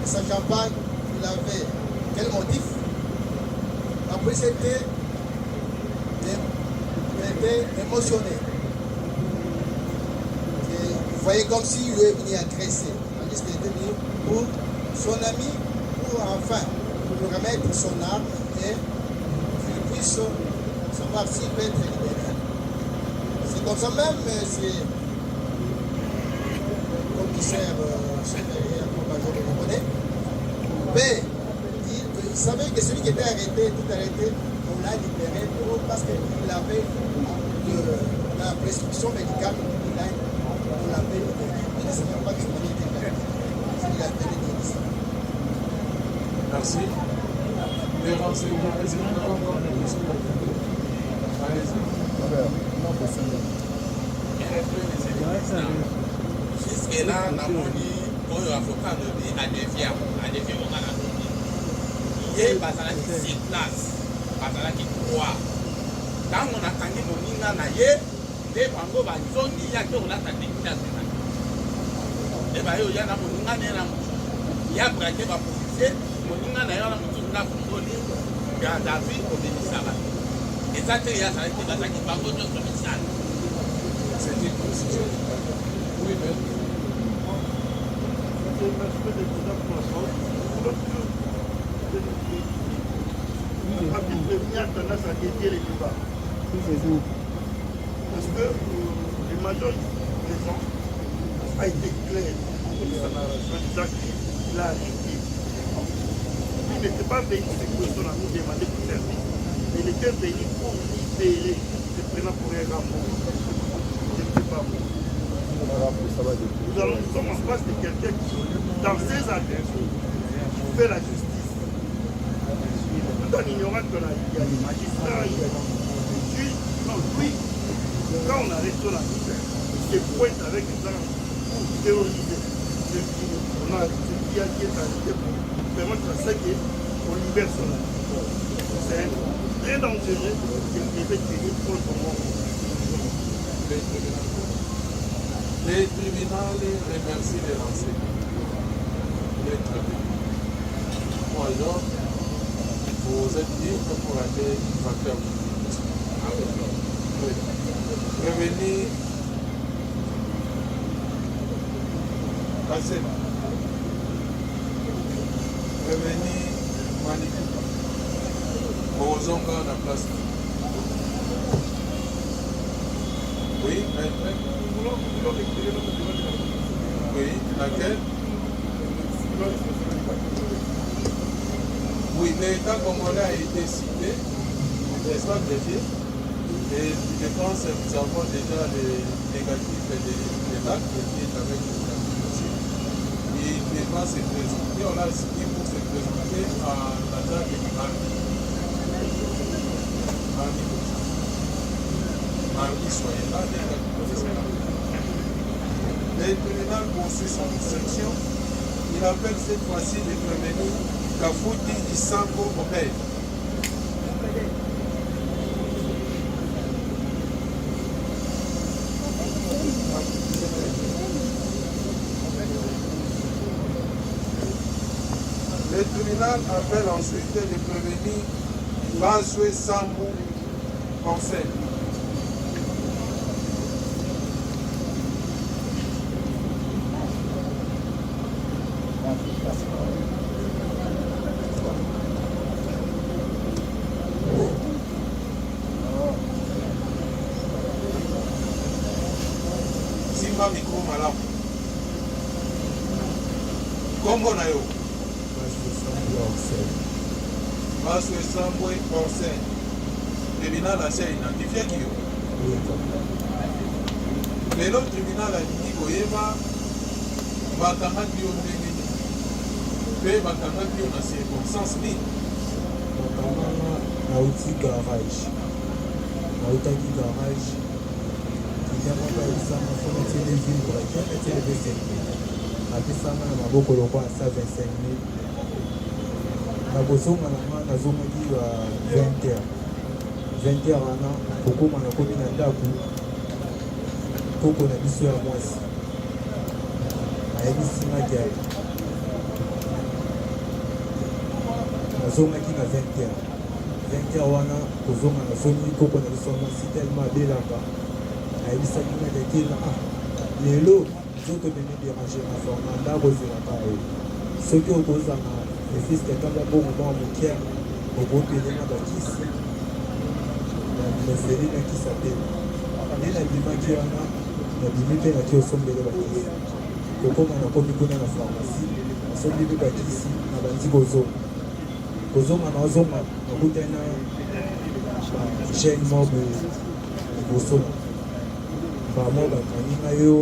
Ne sachant pas qu'il avait quel motif, la police était émotionnée. Vous voyez comme s'il lui est venu agresser. Tandis qu'il était venu pour son ami, pour enfin lui remettre son arme et qu'il puisse savoir s'il peut être libéré. C'est comme ça même, c'est le commissaire supérieur, le major de Mokoné, mais il savait que celui qui était arrêté, tout arrêté, on l'a libéré parce qu'il avait la prescription médicale, on l'avait libéré. Il ne savait pas que son ami était arrêté. Il a fait des décisions. Merci. Les renseignements, est-ce qu'il y a encore des questions? Allez-y. là namoni oyo avocat lobi adevia onga na lobi ye bazalaki sur place bazalaki 3 ntango nakangi moninga na ye nde bango bazongi ya ke olata députation na nde baye oya na moninga na ye na mosusu ya brake bapolisier moninga na ye wana mosusu na kongoli gardavi obimisa bato eza te ye azalaki bazalaki bango nyonso misala C'était constitutionnel. Oui, mais. C'est un aspect de développement. Il y a tendance à dédier les débats. Parce que le major présent a été clair dans sa narration disant qu'il a arrêté. Il n'était pas venu pour nous demander pour service. Il était venu pour libérer le prénom pour un rapport. Nous sommes en face de quelqu'un qui, dans ses actes, fait la justice. Tout en ignorant qu'il y a des magistrats, il y a des juges. Non, lui, quand on arrête sur la route, il se pointe avec les armes pour terroriser. On a ce qui est arrivé pour permettre à ce qu'on libère son âme. C'est très dangereux qu'il devait tenir contre son monde. Les tribunaux remercient les renseignements. Les tribunaux. Moi, genre, vous êtes libre pour aller faire oui. Revenir. Passer. Revenir manipuler. Aux hommes à la place. Oui, mais. Oui, laquelle? Oui, l'État congolais a été cité, n'est-ce pas, greffier? Et je pense que nous avons déjà les négatifs de l'État qui est avec nous. Il devra se présenter, on a signé pour se présenter à la date de mardi soyez là, le tribunal poursuit son instruction. Il appelle cette fois-ci le prévenu Kafouti Isango Obed. Le tribunal appelle ensuite le prévenu Bansoué Sambou Conseil. Micro malamu kombo na yo Baso Esambwe Orsen tribunal ase identifiaki yo lelo tribunal alingi koyeba bakangaki yo ndenge nini mpe bakangaki yo na circonstance nini bakanganga nauti garage nautaki garage yamaka ebisanga fona tiele ville braquet etiele 25 000 apesanga na maboko lokwa asa 25 000 na kozonga na nga nazongaki ba 20 heures wana kokoma nakomi na ndako koko na biso ya mwasi ayebisingaki aye nazongaki na 20 heures wana kozonga nazongi koko na biso ya mwasi telema abelaka ayebisaki nga tekena lelo nzoto mene déranger na forma ndako ezelaka ye soki okozanga efiste kamba bongo mwa mokia okopele na bakisi mefeli na kisa te nde nabimaki wana nabimi mpe naki osombele bakisi kokoma nakomi kuna na pharmacie nasombi mpe bakisi na bandi kozonga nazonga nakutani na gene mobe liboso bamo bakangi na yo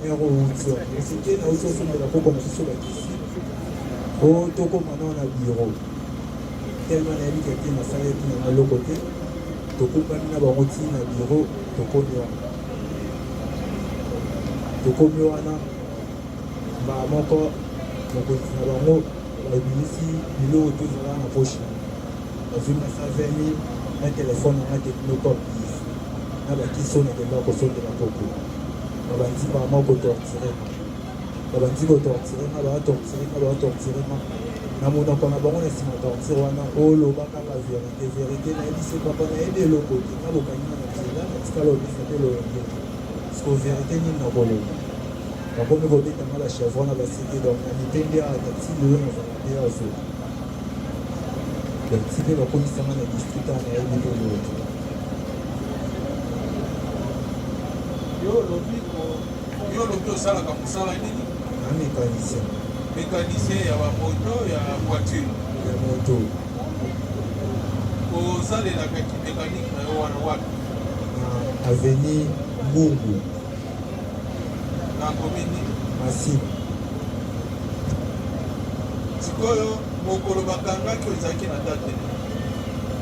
ero utio esike na uti osombela kokoma biso bakisi o tokoma nao na biro telema nayebi keke masala epi na maloko te tokumbani na bango ti na biro tokomi wana tokomi wana mbala moko mokonzi na bango babimisi biloko tozala na poche bazwi masa 20 000 na telefone nanga teknopop 10 na bakisi oyo nakenda kosondela poko babandi mbala moko kotortirema babandi kotortirema batortirema na monoko na bango na nsima tortire wana oloba kaka vérité vérité nayebisi papa nayebi eloko te na bokangi na nzela natikala obisa te lolenge parceke vérité nini nakoloba bakomi kobetanga bachevron na basete donc na mitende ya taxi lelo nazala te azo taxi mpe bakomisanga na district ana nayebi te eloko yo olobi osalaka mosala nini na mécanicien mécanicien ya bamoto ya voiture ya moto osalelaka kimécanique na yo wana wapi na avenir mbungu na komini masine sikoyo mokolo bakangaki ezalaki na date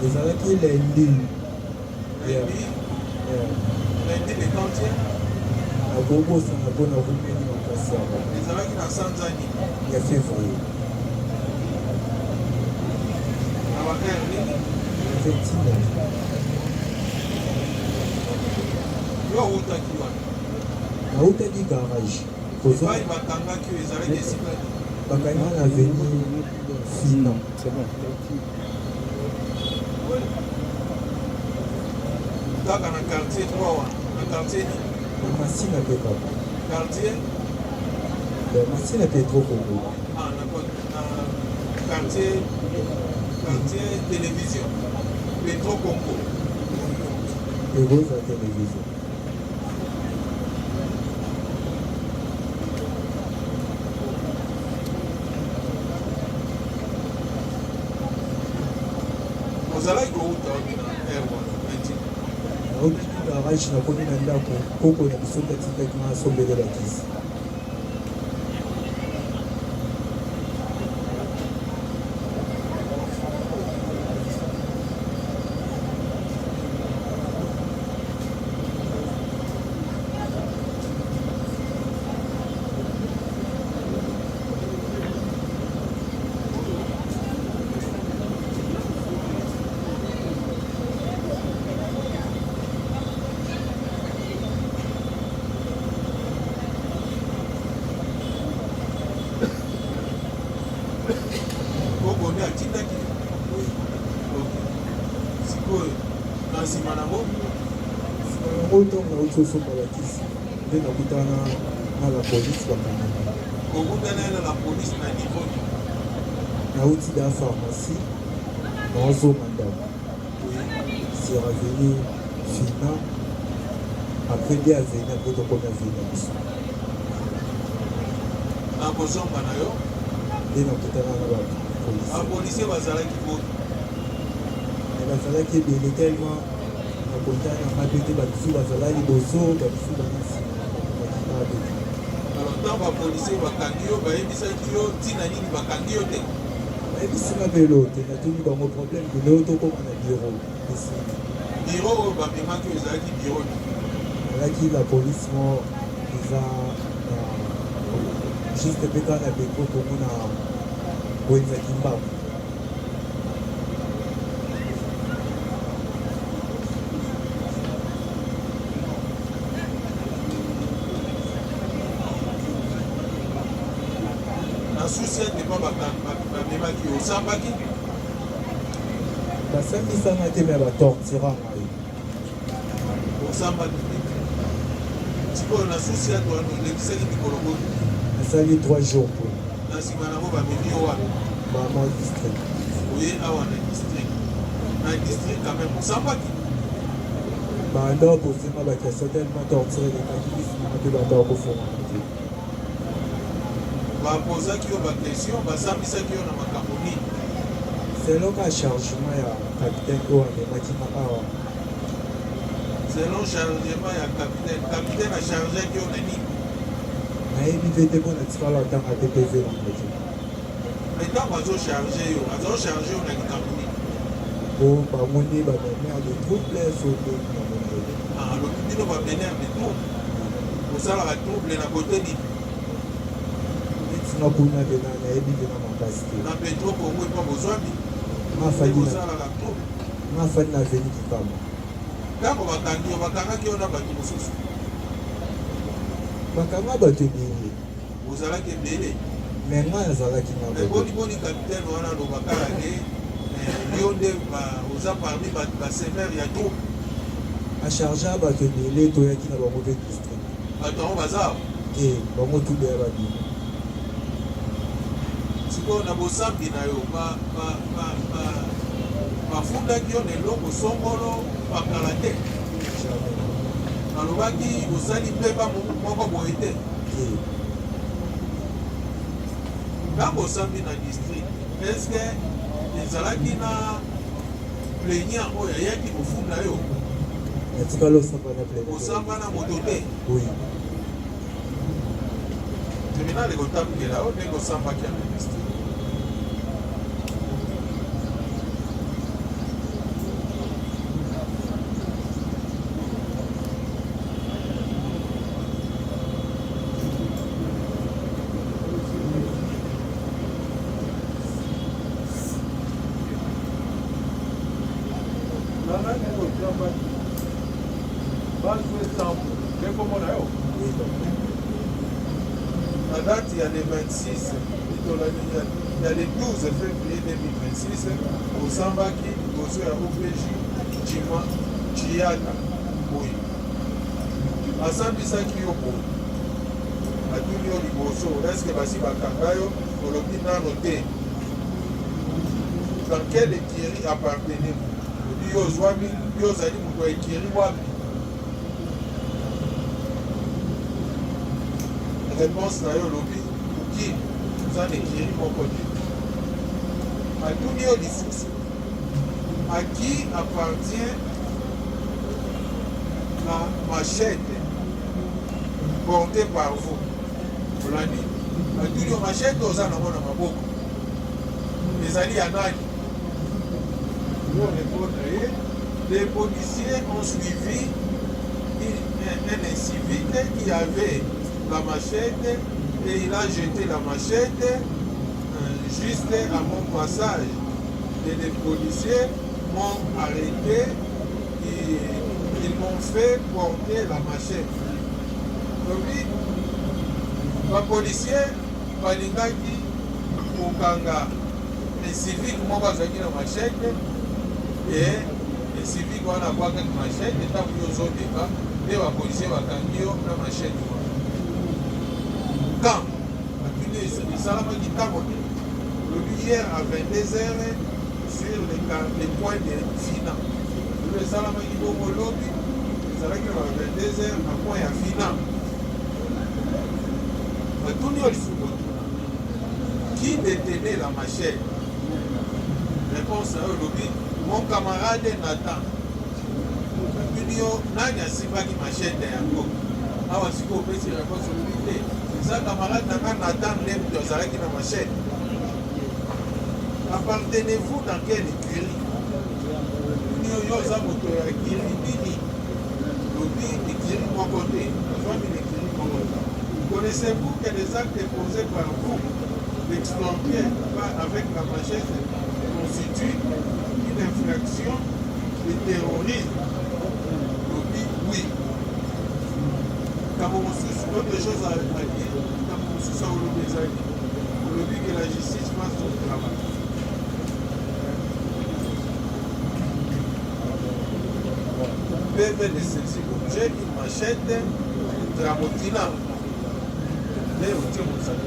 ezalaki lundi lundi le 30e nakobosana mpo na rumeni makasi yaba ezalaki na sanza nini ya février na baheure nini 29 yo outaki wana nautaki garage epai bakangaki oyo ezalaki esika nini bakangi na avenir fina kaka na quartier 3 wana na quartier nini na masina mpe kaka quartier masina mpe tro kongo na quartier télévision Petro Congo egoza télévision ozalaki kouta wapi na air wana nautaki garage nakomi na ndako koko na biso tatikaki na asombele bakisi kokoni atindaki sikoyo na nsima nango yango ntongo nauti osomba bakisi nde nakutana na la polise bakangaki kokutana na la polise na niveau nauti da pharmacie naozonga ndako sur avenir fina après nde avenir apres tokomi avenir biso na kozonga na yo nde nakutana na bapolisi bapolisier bazalaki bo bazalaki ebele tellement nakontana na mabe te bamisu bazala liboso bamisu bana nsima bakimabe te alors ntango bapolisier bakangi yo bayebisaki yo ntina nini bakangi yo te bayebisinga belo te natuni bango problème bileo tokoma na biro esili biro oyo bamemaki oyo ezalaki biro alaki la police mo eza juste mpe kaka na beko komona wenzaki mbaku na susi ete mpa bamemaki osambaki basambisanga te me batortira ngai osambaki te sikoyo na susi ete wana olekisaki mikolo boyi nasali 3 jours po na nsima nango bamemi yo wana mama district oye awa na district quand même osambaki banda kosenga bakestion tellement tortire elekaki bisinanga mpe banda kofongana te bapozaki yo baquestion basambisaki yo na makambo nini selon ka chargement ya capitaine oyo amemaki na awa selon chargement ya capitaine achargeaki yo na nini nayebi mpe te mpo natikala ntanga te pv nanga te ntango azocharge yo azocharge yo na likambo nini po bamoni bamener de trouble sote na monele alobi bino bamener de trouble osalaka trouble na kote nini etinga kuna pena nayebi pena makasi te na petro kongo epa bozwami osalaka trouble mafandi na veni kikama ntango bakangi yo bakangaki yo na bato mosusu bakanga bato ebele ozalaki ebele me ngai azalaki na eboniboni kapitaine wana alobakala ke yo nde oza parmi basemer ya troupe acharge bato ebele toyaki na bango mpe district bato yango baza bango tubeya babima sikoyo na bosambi na yo bafundaki yo na eloko songolo bakala te balobaki osali mpeba moko boye te ntango osambi na district eske ezalaki na plaignant oyo ayaki kofunda yo osamba na moto te tribunal ekotambukela yo ndenge osambaki ya na district La date, il y a le 26, il y a le 12 février 2026, au Sambaki, au OPJ, Chima, Chiata, oui. À Sambisaki Yoko, à Tunio Liboso, est-ce que Basi Bakangayo, au Lopina Noté, dans quel écurie appartenez-vous? Yo Zwami, Yo Zali Mouko écurie Wami. Réponse na yo lobi qui nous a écrit mon côté. À Tunio Lifusu, à qui appartient la machette portée par vous? Fulani. À Tunio machette aux ans na maboko. Les alliés à Nani. Les policiers ont suivi un incivil qui avait la machette et il a jeté la machette juste à mon passage. Et les policiers m'ont arrêté et ils m'ont fait porter la machette. Donc, les policiers, balingaki kokanga les civiques moko azwaki na machette et les civiques wana bwakaki machette ntango yo ozodeka nde bapolisier bakangi yo na machette wana. Quand il s'est hier à 22h sur les points de finale. Le Salama Ibomo Lobby, il s'est à 22h à point à finale. Qui détenait la machette? Réponse à eux, lobby, mon camarade Nathan. Nani asibaki machette yango. Awa siko pesi réponse au lobby. Ça, camarade Nathan n'aime de Zalaki na machette. Appartenez-vous dans quelle écurie? Connaissez-vous que les actes posés par vous, l'exploiter avec la machette, constituent une infraction de terrorisme? Oui. Autre chose à dire, le but que la justice fasse son travail. PV de ceci, j'ai une machette Tramotina. Mais on tient mon sac.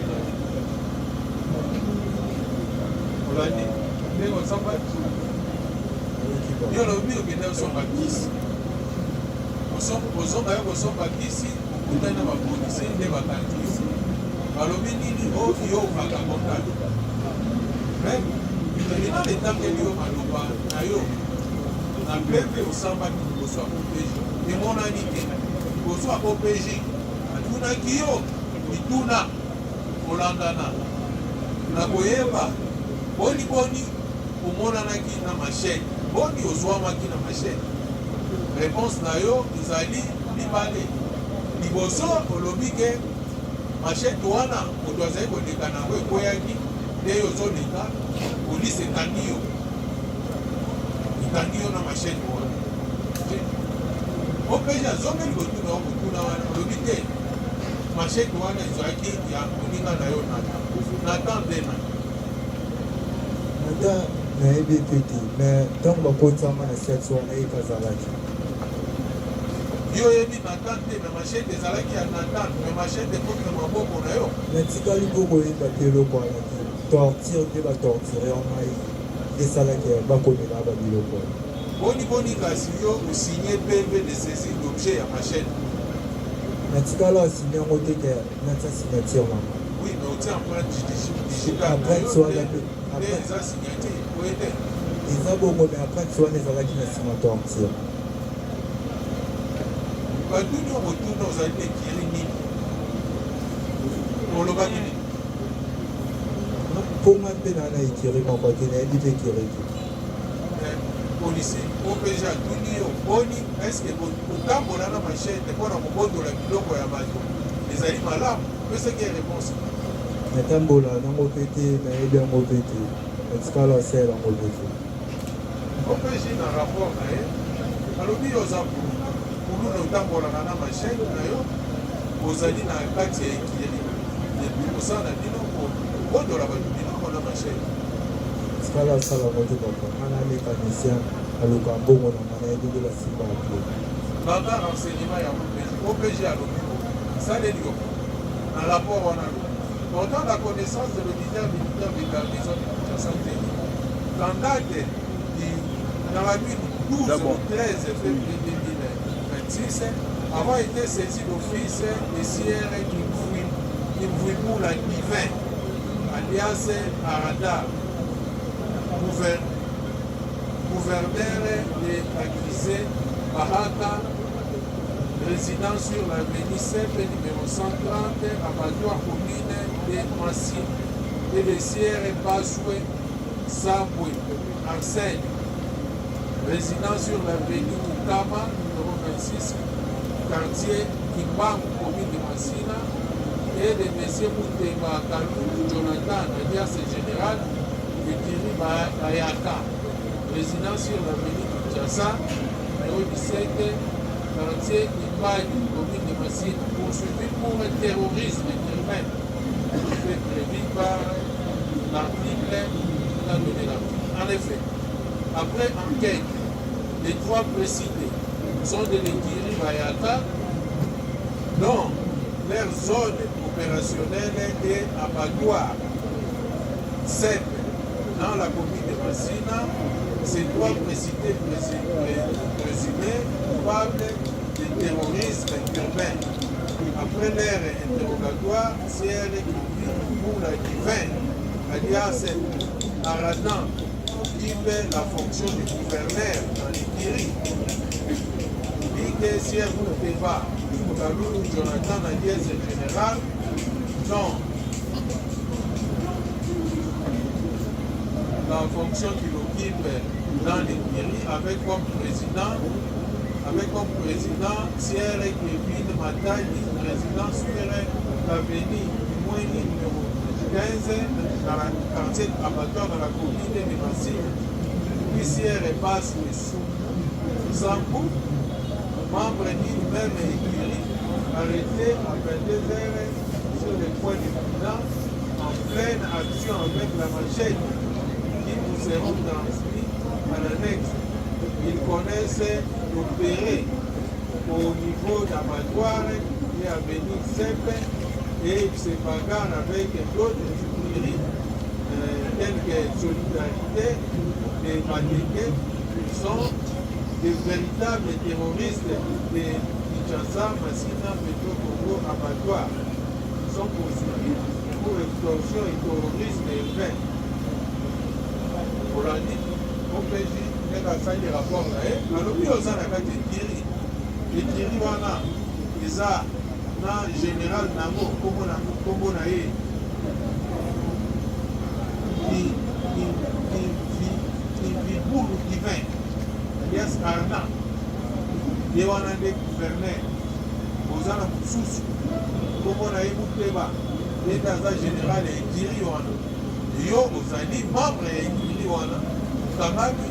On l'a dit. Mais on s'en va. Il y a le mieux que nous sommes ici. Nous sommes ici. Nous sommes policiers, nous sommes ici. Balobi nini yo vagabonda. Mais il y a des temps que yo maloba na yo. Na PV osamba ki koso OPJ. Et mon ami koso OPJ. Atuna kiyo mituna olandana. Na koyeba boni omonanaki na machette. Boni ozwamaki na machette. Réponse na yo ezali libale. liboso olobi ke machete wana moto azali koleka nango ekweyaki nde ozoleka polise ekangi yo na machete wana opeji azongeli kotuna okotuna wana olobi te machete wana ezalaki ya moninga na yo natan nde na nata nayebi pe te mais ntango bakotama na siati wana ye kazalaki yo oyebi natan te me machete ezalaki ya natan me machete ekomi na maboko na yo natikali mpo koyeba te eloko wana te torture nde batorture ngai esalaki bakomela babiloko wana boni kasi yo osigne PV de saisie d'objet ya machete natikala asigne yango te ke natia signature mama oui mais otia empreinte digitale empreinte wana mpe nde eza signature oye te eza bongo me empreinte wana ezalaki na nsima torture batuni okotuna ozali te kiri nini oloba nini mpo nga mpe naa na ekiri moko te nayebi te ekiri te policier opeje atuni yo boni eske kotambola na machete mpona kobondola biloko ya bato ezali malamu peseki réponse natambola nango mpe te nayebi yango mpe te natikala asala yango mpe te opeje na rapport na ye alobi yo oza kuluna otambolaka na machete na yo ozali na kati ya ekiri osala bino kobondola bato biloko na machete tikala asala yango te papa nga na mécanicien aluka mbongo na nga nayebi nde basimba ya pie banda renseignement ya opeje alobi saleli yo na rapport wana portant la connaissance de l'auditeur militaire de garnison de Kinshasa qu'en date dans la nuit 12 au 13 février 2026 avant été saisi d'office de Sierre Kimvouiboula Divin alias Arada gouverneur de accusé Bahaka résident sur l'avenue CEP numéro 130 à Badoua commune de Massy et de Sierre Basoué Saboué enseigne résident sur l'avenue Kukama numéro 26 quartier Kimbangu commune de Massina et de M. Moutemba Kalou Jonathan alias général de Kiri Bayaka résident sur l'avenue Kinshasa numéro 17 quartier Imbani, commune de Massine, poursuivi pour un terrorisme urbain, fait prévu par l'article. En effet, après enquête, les trois précités sont de l'Ekiri Bayaka, dont leur zone opérationnelle est à Badoua, 7 dans la commune de Massina. Ces trois précités présumés coupables de terrorisme urbain. Après leur interrogatoire, Sierre Kimvouiboula Divin, alias Aradan, occupe la fonction de gouverneur dans l'Ikiri. Dit que Sierre Moutemba Kalou Jonathan, alias général, dont la fonction qu'il occupe dans l'Ikiri avec comme président Sierre Kevin Matani, président sur l'avenue Mouni numéro 15 dans la quartier abattoir dans la commune de Massy. Puis Sierre passe le Sambou, membre d'une même écurie, arrêté à 22h sur le point du bilan en pleine action avec la machette qui nous seront transmis à l'annexe. Ils connaissent opérer au niveau d'abattoir et à venir simple et ils se bagarrent avec d'autres écuries telles que Solidarité et Matéké, qui sont des véritables terroristes de Kinshasa, Massina, Petro Congo, abattoir. Ils sont poursuivis pour extorsion et terrorisme urbain. Pour l'année, OPJ asali rapport na ye alobi oza na kati ekiri wana eza na général nango kombo na ye Kimvouiboula Divin alias Arna ye wana nde gouverneur oza na mosusu komona ye muteba ete aza général ya ekiri wana yo ozali membre ya ekiri wana okangami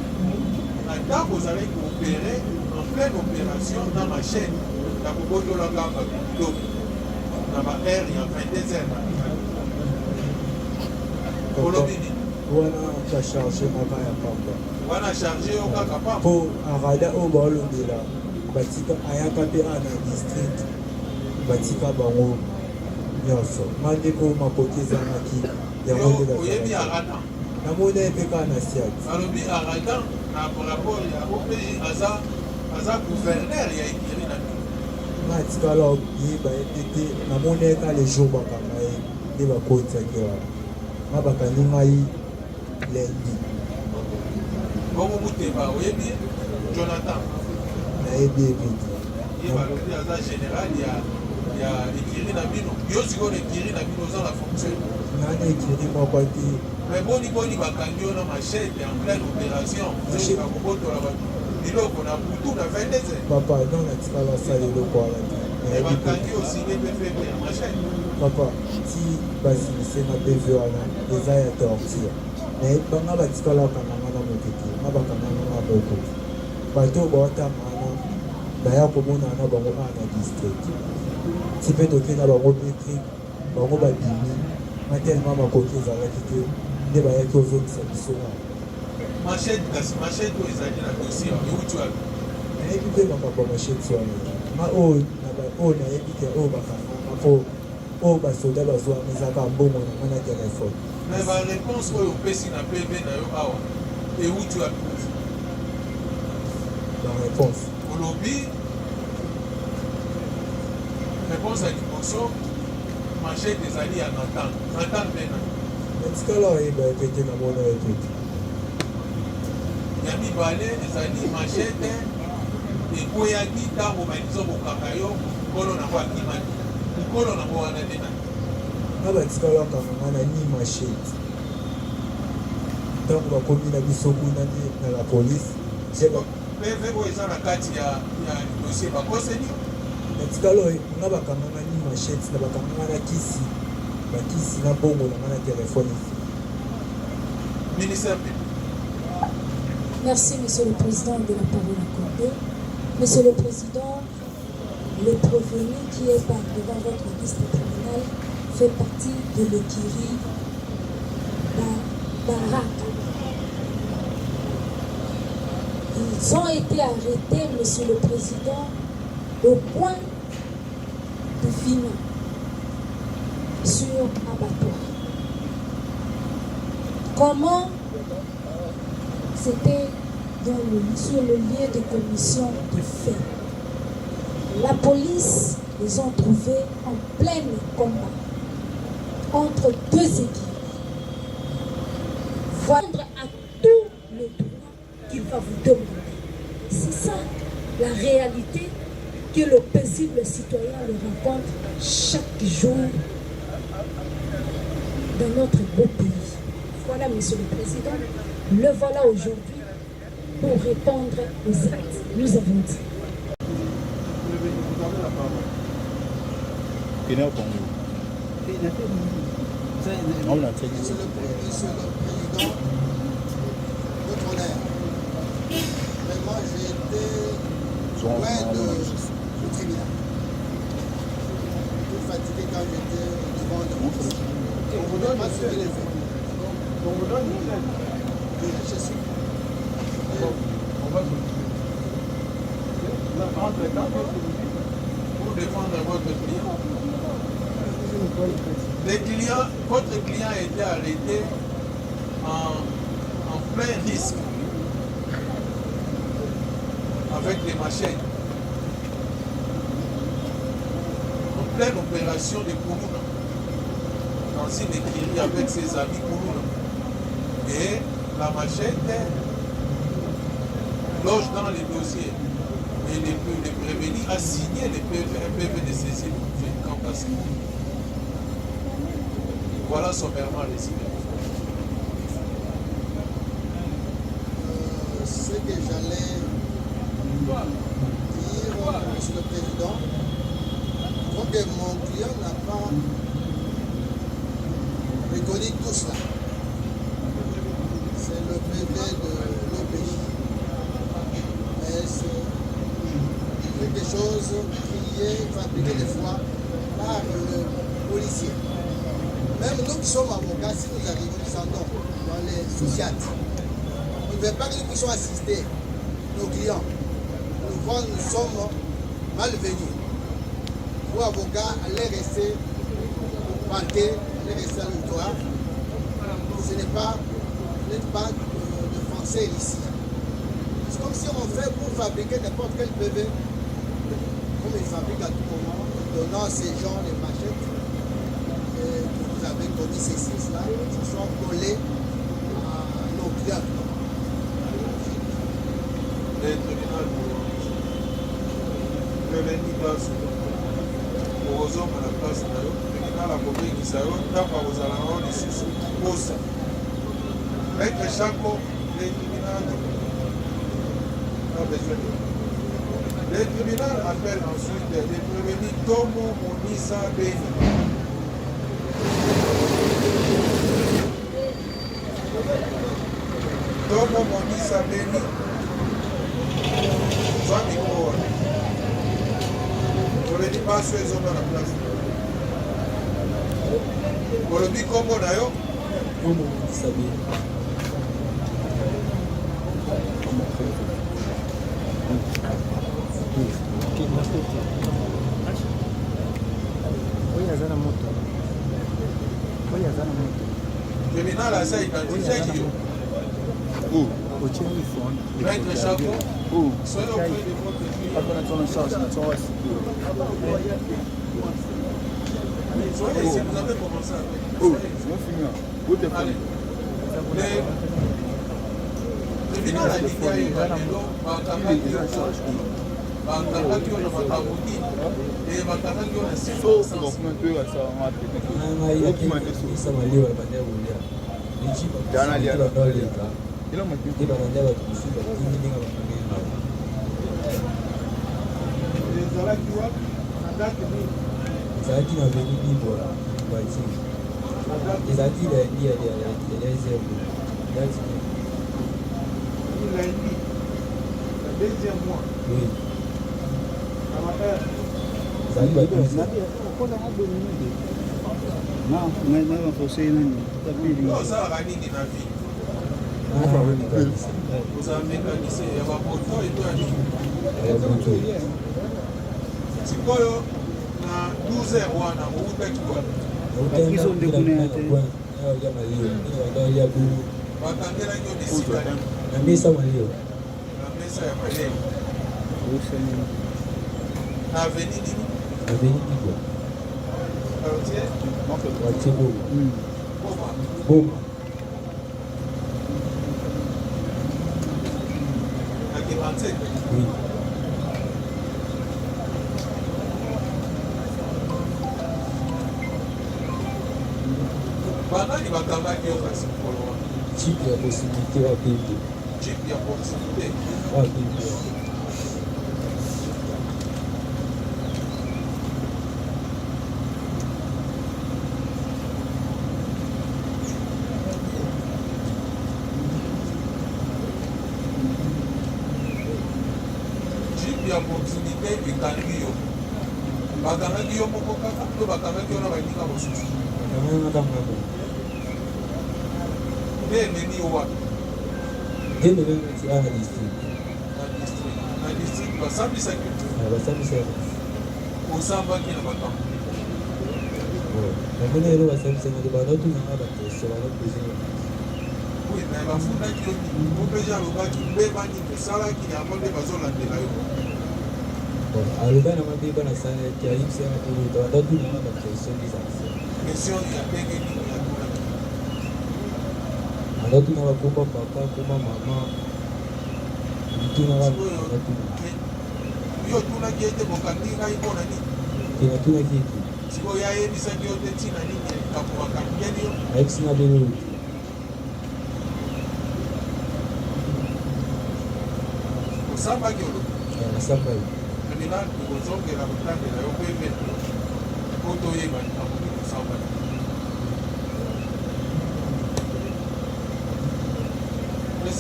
na ntango ozalaki koopere en pleine opération na machine ya kobotolaka babilobi na baheure ya 22 heures olobi nini wana bacharge maka ya pamba wana charge yo kaka pamba mpo arada oyo baolobela batika ayaka mpe ana district batika bango nyonso mandeko makoki ezanaki yango nde oyebi aradan namoni ye mpe kaka na siati alobi aradan na rapport ya opg aza gouverneur ya ekiri na bino matikala yeba ete te namoni ye ka le jour bakanga ye nde bakotisaki wana na bakangi ngai lendi bongo muteba oyebi Jonathan nayebi ebiti ye balobi aza général ya ekiri na bino yo sikoyo ekiri na bino oza na fonction nani ekiri moko te mais boni bakangi yo na machete en pleine opération zoka kobotola biloko na butu na 22 heures papa non natikala asala eloko wana te bakangi osinge mpe feble ya machete papa ti basilise na bv wana eza ya torture me banga batikalaka nanga na moto te nga bakanganga na moko bato baotamana baya komona na bango aa na district ti mpe toke na bango metri bango babimi na telema makoki ezalaki te nde bayaki ozongisa biso wana machete oyo ezali na dossier euti wapi nayebi mpe makambo masheti wana ma oyo nayebi te oyo bakanganga mpo oyo basoda bazwama ezaka mbongo nanga na telefone mais baréponse oyo opesi na pv na yo awa euti wapi baréponse olobi réponse ya liboso machete ezali ya Nathan mpe na natikala oyeba ete te namona ete te ya mibale ezali machete ekweyaki ntango bayiso kokanga yo nkolo nango akimaki nkolo nango wana nde na na batikala akanganga na ni machete ntango bakomi na biso kuna nde na la polise pv oyo eza na kati ya dossier bakoseni natikala nga bakanganga ni machete na bakanganga na kisi bakisi na bongo nanga na telefone ministère public. Merci, Monsieur le Président, de la parole accordée. Monsieur le Président, le prévenu qui est devant votre liste criminelle fait partie de l'Ekiri Baraka. Ils ont été arrêtés, Monsieur le Président, au point de finir sur abattoir. Comment c'était sur le lieu de commission de fait. La police les ont trouvés en plein combat entre deux équipes. Voilà à tout le droit qu'il va vous demander. C'est ça la réalité que le paisible citoyen le rencontre chaque jour dans notre beau pays. Voilà, Monsieur le Président, le voilà aujourd'hui pour répondre aux actes. Nous avons dit. Monsieur le Président, votre honneur, vraiment j'ai été loin du tribunal. Tout fatigué quand j'étais devant le ministre. On ne voulait pas suivre les faits. Je suis. On va pour défendre votre client. Votre client a été arrêté en plein risque avec les machettes. En pleine opération de Koulouna. Dans une écurie avec ses amis Koulouna. Et la machette loge dans les dossiers. Et le prévenu a signé un PV de saisie quand passé. Voilà sommairement les signes. Ce que j'allais dire, Monsieur le Président, que mon client n'a pas reconnu tout cela. C'est le PV de l'OPJ. Mais c'est quelque chose qui est fabriqué des fois par le policier. Même nous qui sommes avocats, si nous arrivons, nous sentons dans les sociétés, on ne veut pas que nous puissions assister nos clients. Nous sommes malvenus. Vous, avocats, allez rester au parquet, allez rester à l'auditoire. Ce n'est pas, vous n'êtes pas de français ici. C'est comme si on fait pour fabriquer n'importe quel PV, comme ils fabriquent à tout moment, en donnant à ces gens les machettes que vous avez commis ceci, cela, ce sont collés à nos clients. Le tribunal prevenir place okozonga na place na yo tribunal akobengisa yo ntango akozala na yo lisusu kosa maître Chako le tribunal a besoin de le tribunal appelle ensuite de prévenir Tomo Monisa Beni. Tomo Monisa Beni soit micro olobi baso ezonga na place olobi kombo na yo Tomo Monisa Beni. tribunal asa identifiaki yo maître Chako soyez auprès de votre client soyez ici vous avez commencé allez le tribunal alingi ayeba lelo bakangaki yo na makambo nini bakangaki yo na ezalaki wapi na date nini ezalaki na veni libwa bati ezalaki lundi ya deuxième date lundi le deuxième mois oui na matin ezalaki bato osalaka nini na vie ozala mécanicien ya bamoto eto ya nini sikoyo na 12 heures wana outaki wana bakangelaki yo bisika na mesa malio na mesa ya maleo na aveni nini aveni libwa quartier quartier boma boma na Kimante oui banani bakangaki yo kasi mokolo wana chip ya possibilité wapembe chip ya proximité wapembe chip ya proximité ekangi yo bakangaki yo moko kaka to bakangaki yo na baninga mosusu nakangangakangamu nde ememi yo wapi ndenge bengati ana district na district basambisaki basambisaka osambaki na makambo namoni lelo basambisaka banotunganga bateste banopesina oui me bafundaki yo nini opeja alobaki mbebani tosalaki yango nde bazolandela yo aloba na mabeba na saneti ayibisaka toluta bandotunanga bapression bizanse question ya ndenge nini yatunaki bandotunaka komba papa komba mama bitunaka yo otunaki ete bokangi ngai mpona nini tenatunaki ete sikoyo ayebisaki yo te ntina nini likambo bakangeli yo ayebisina belo osambaki olobi nasamba tribunal kozongela kotangela yo mpe epena po toyeba likambo tokosambana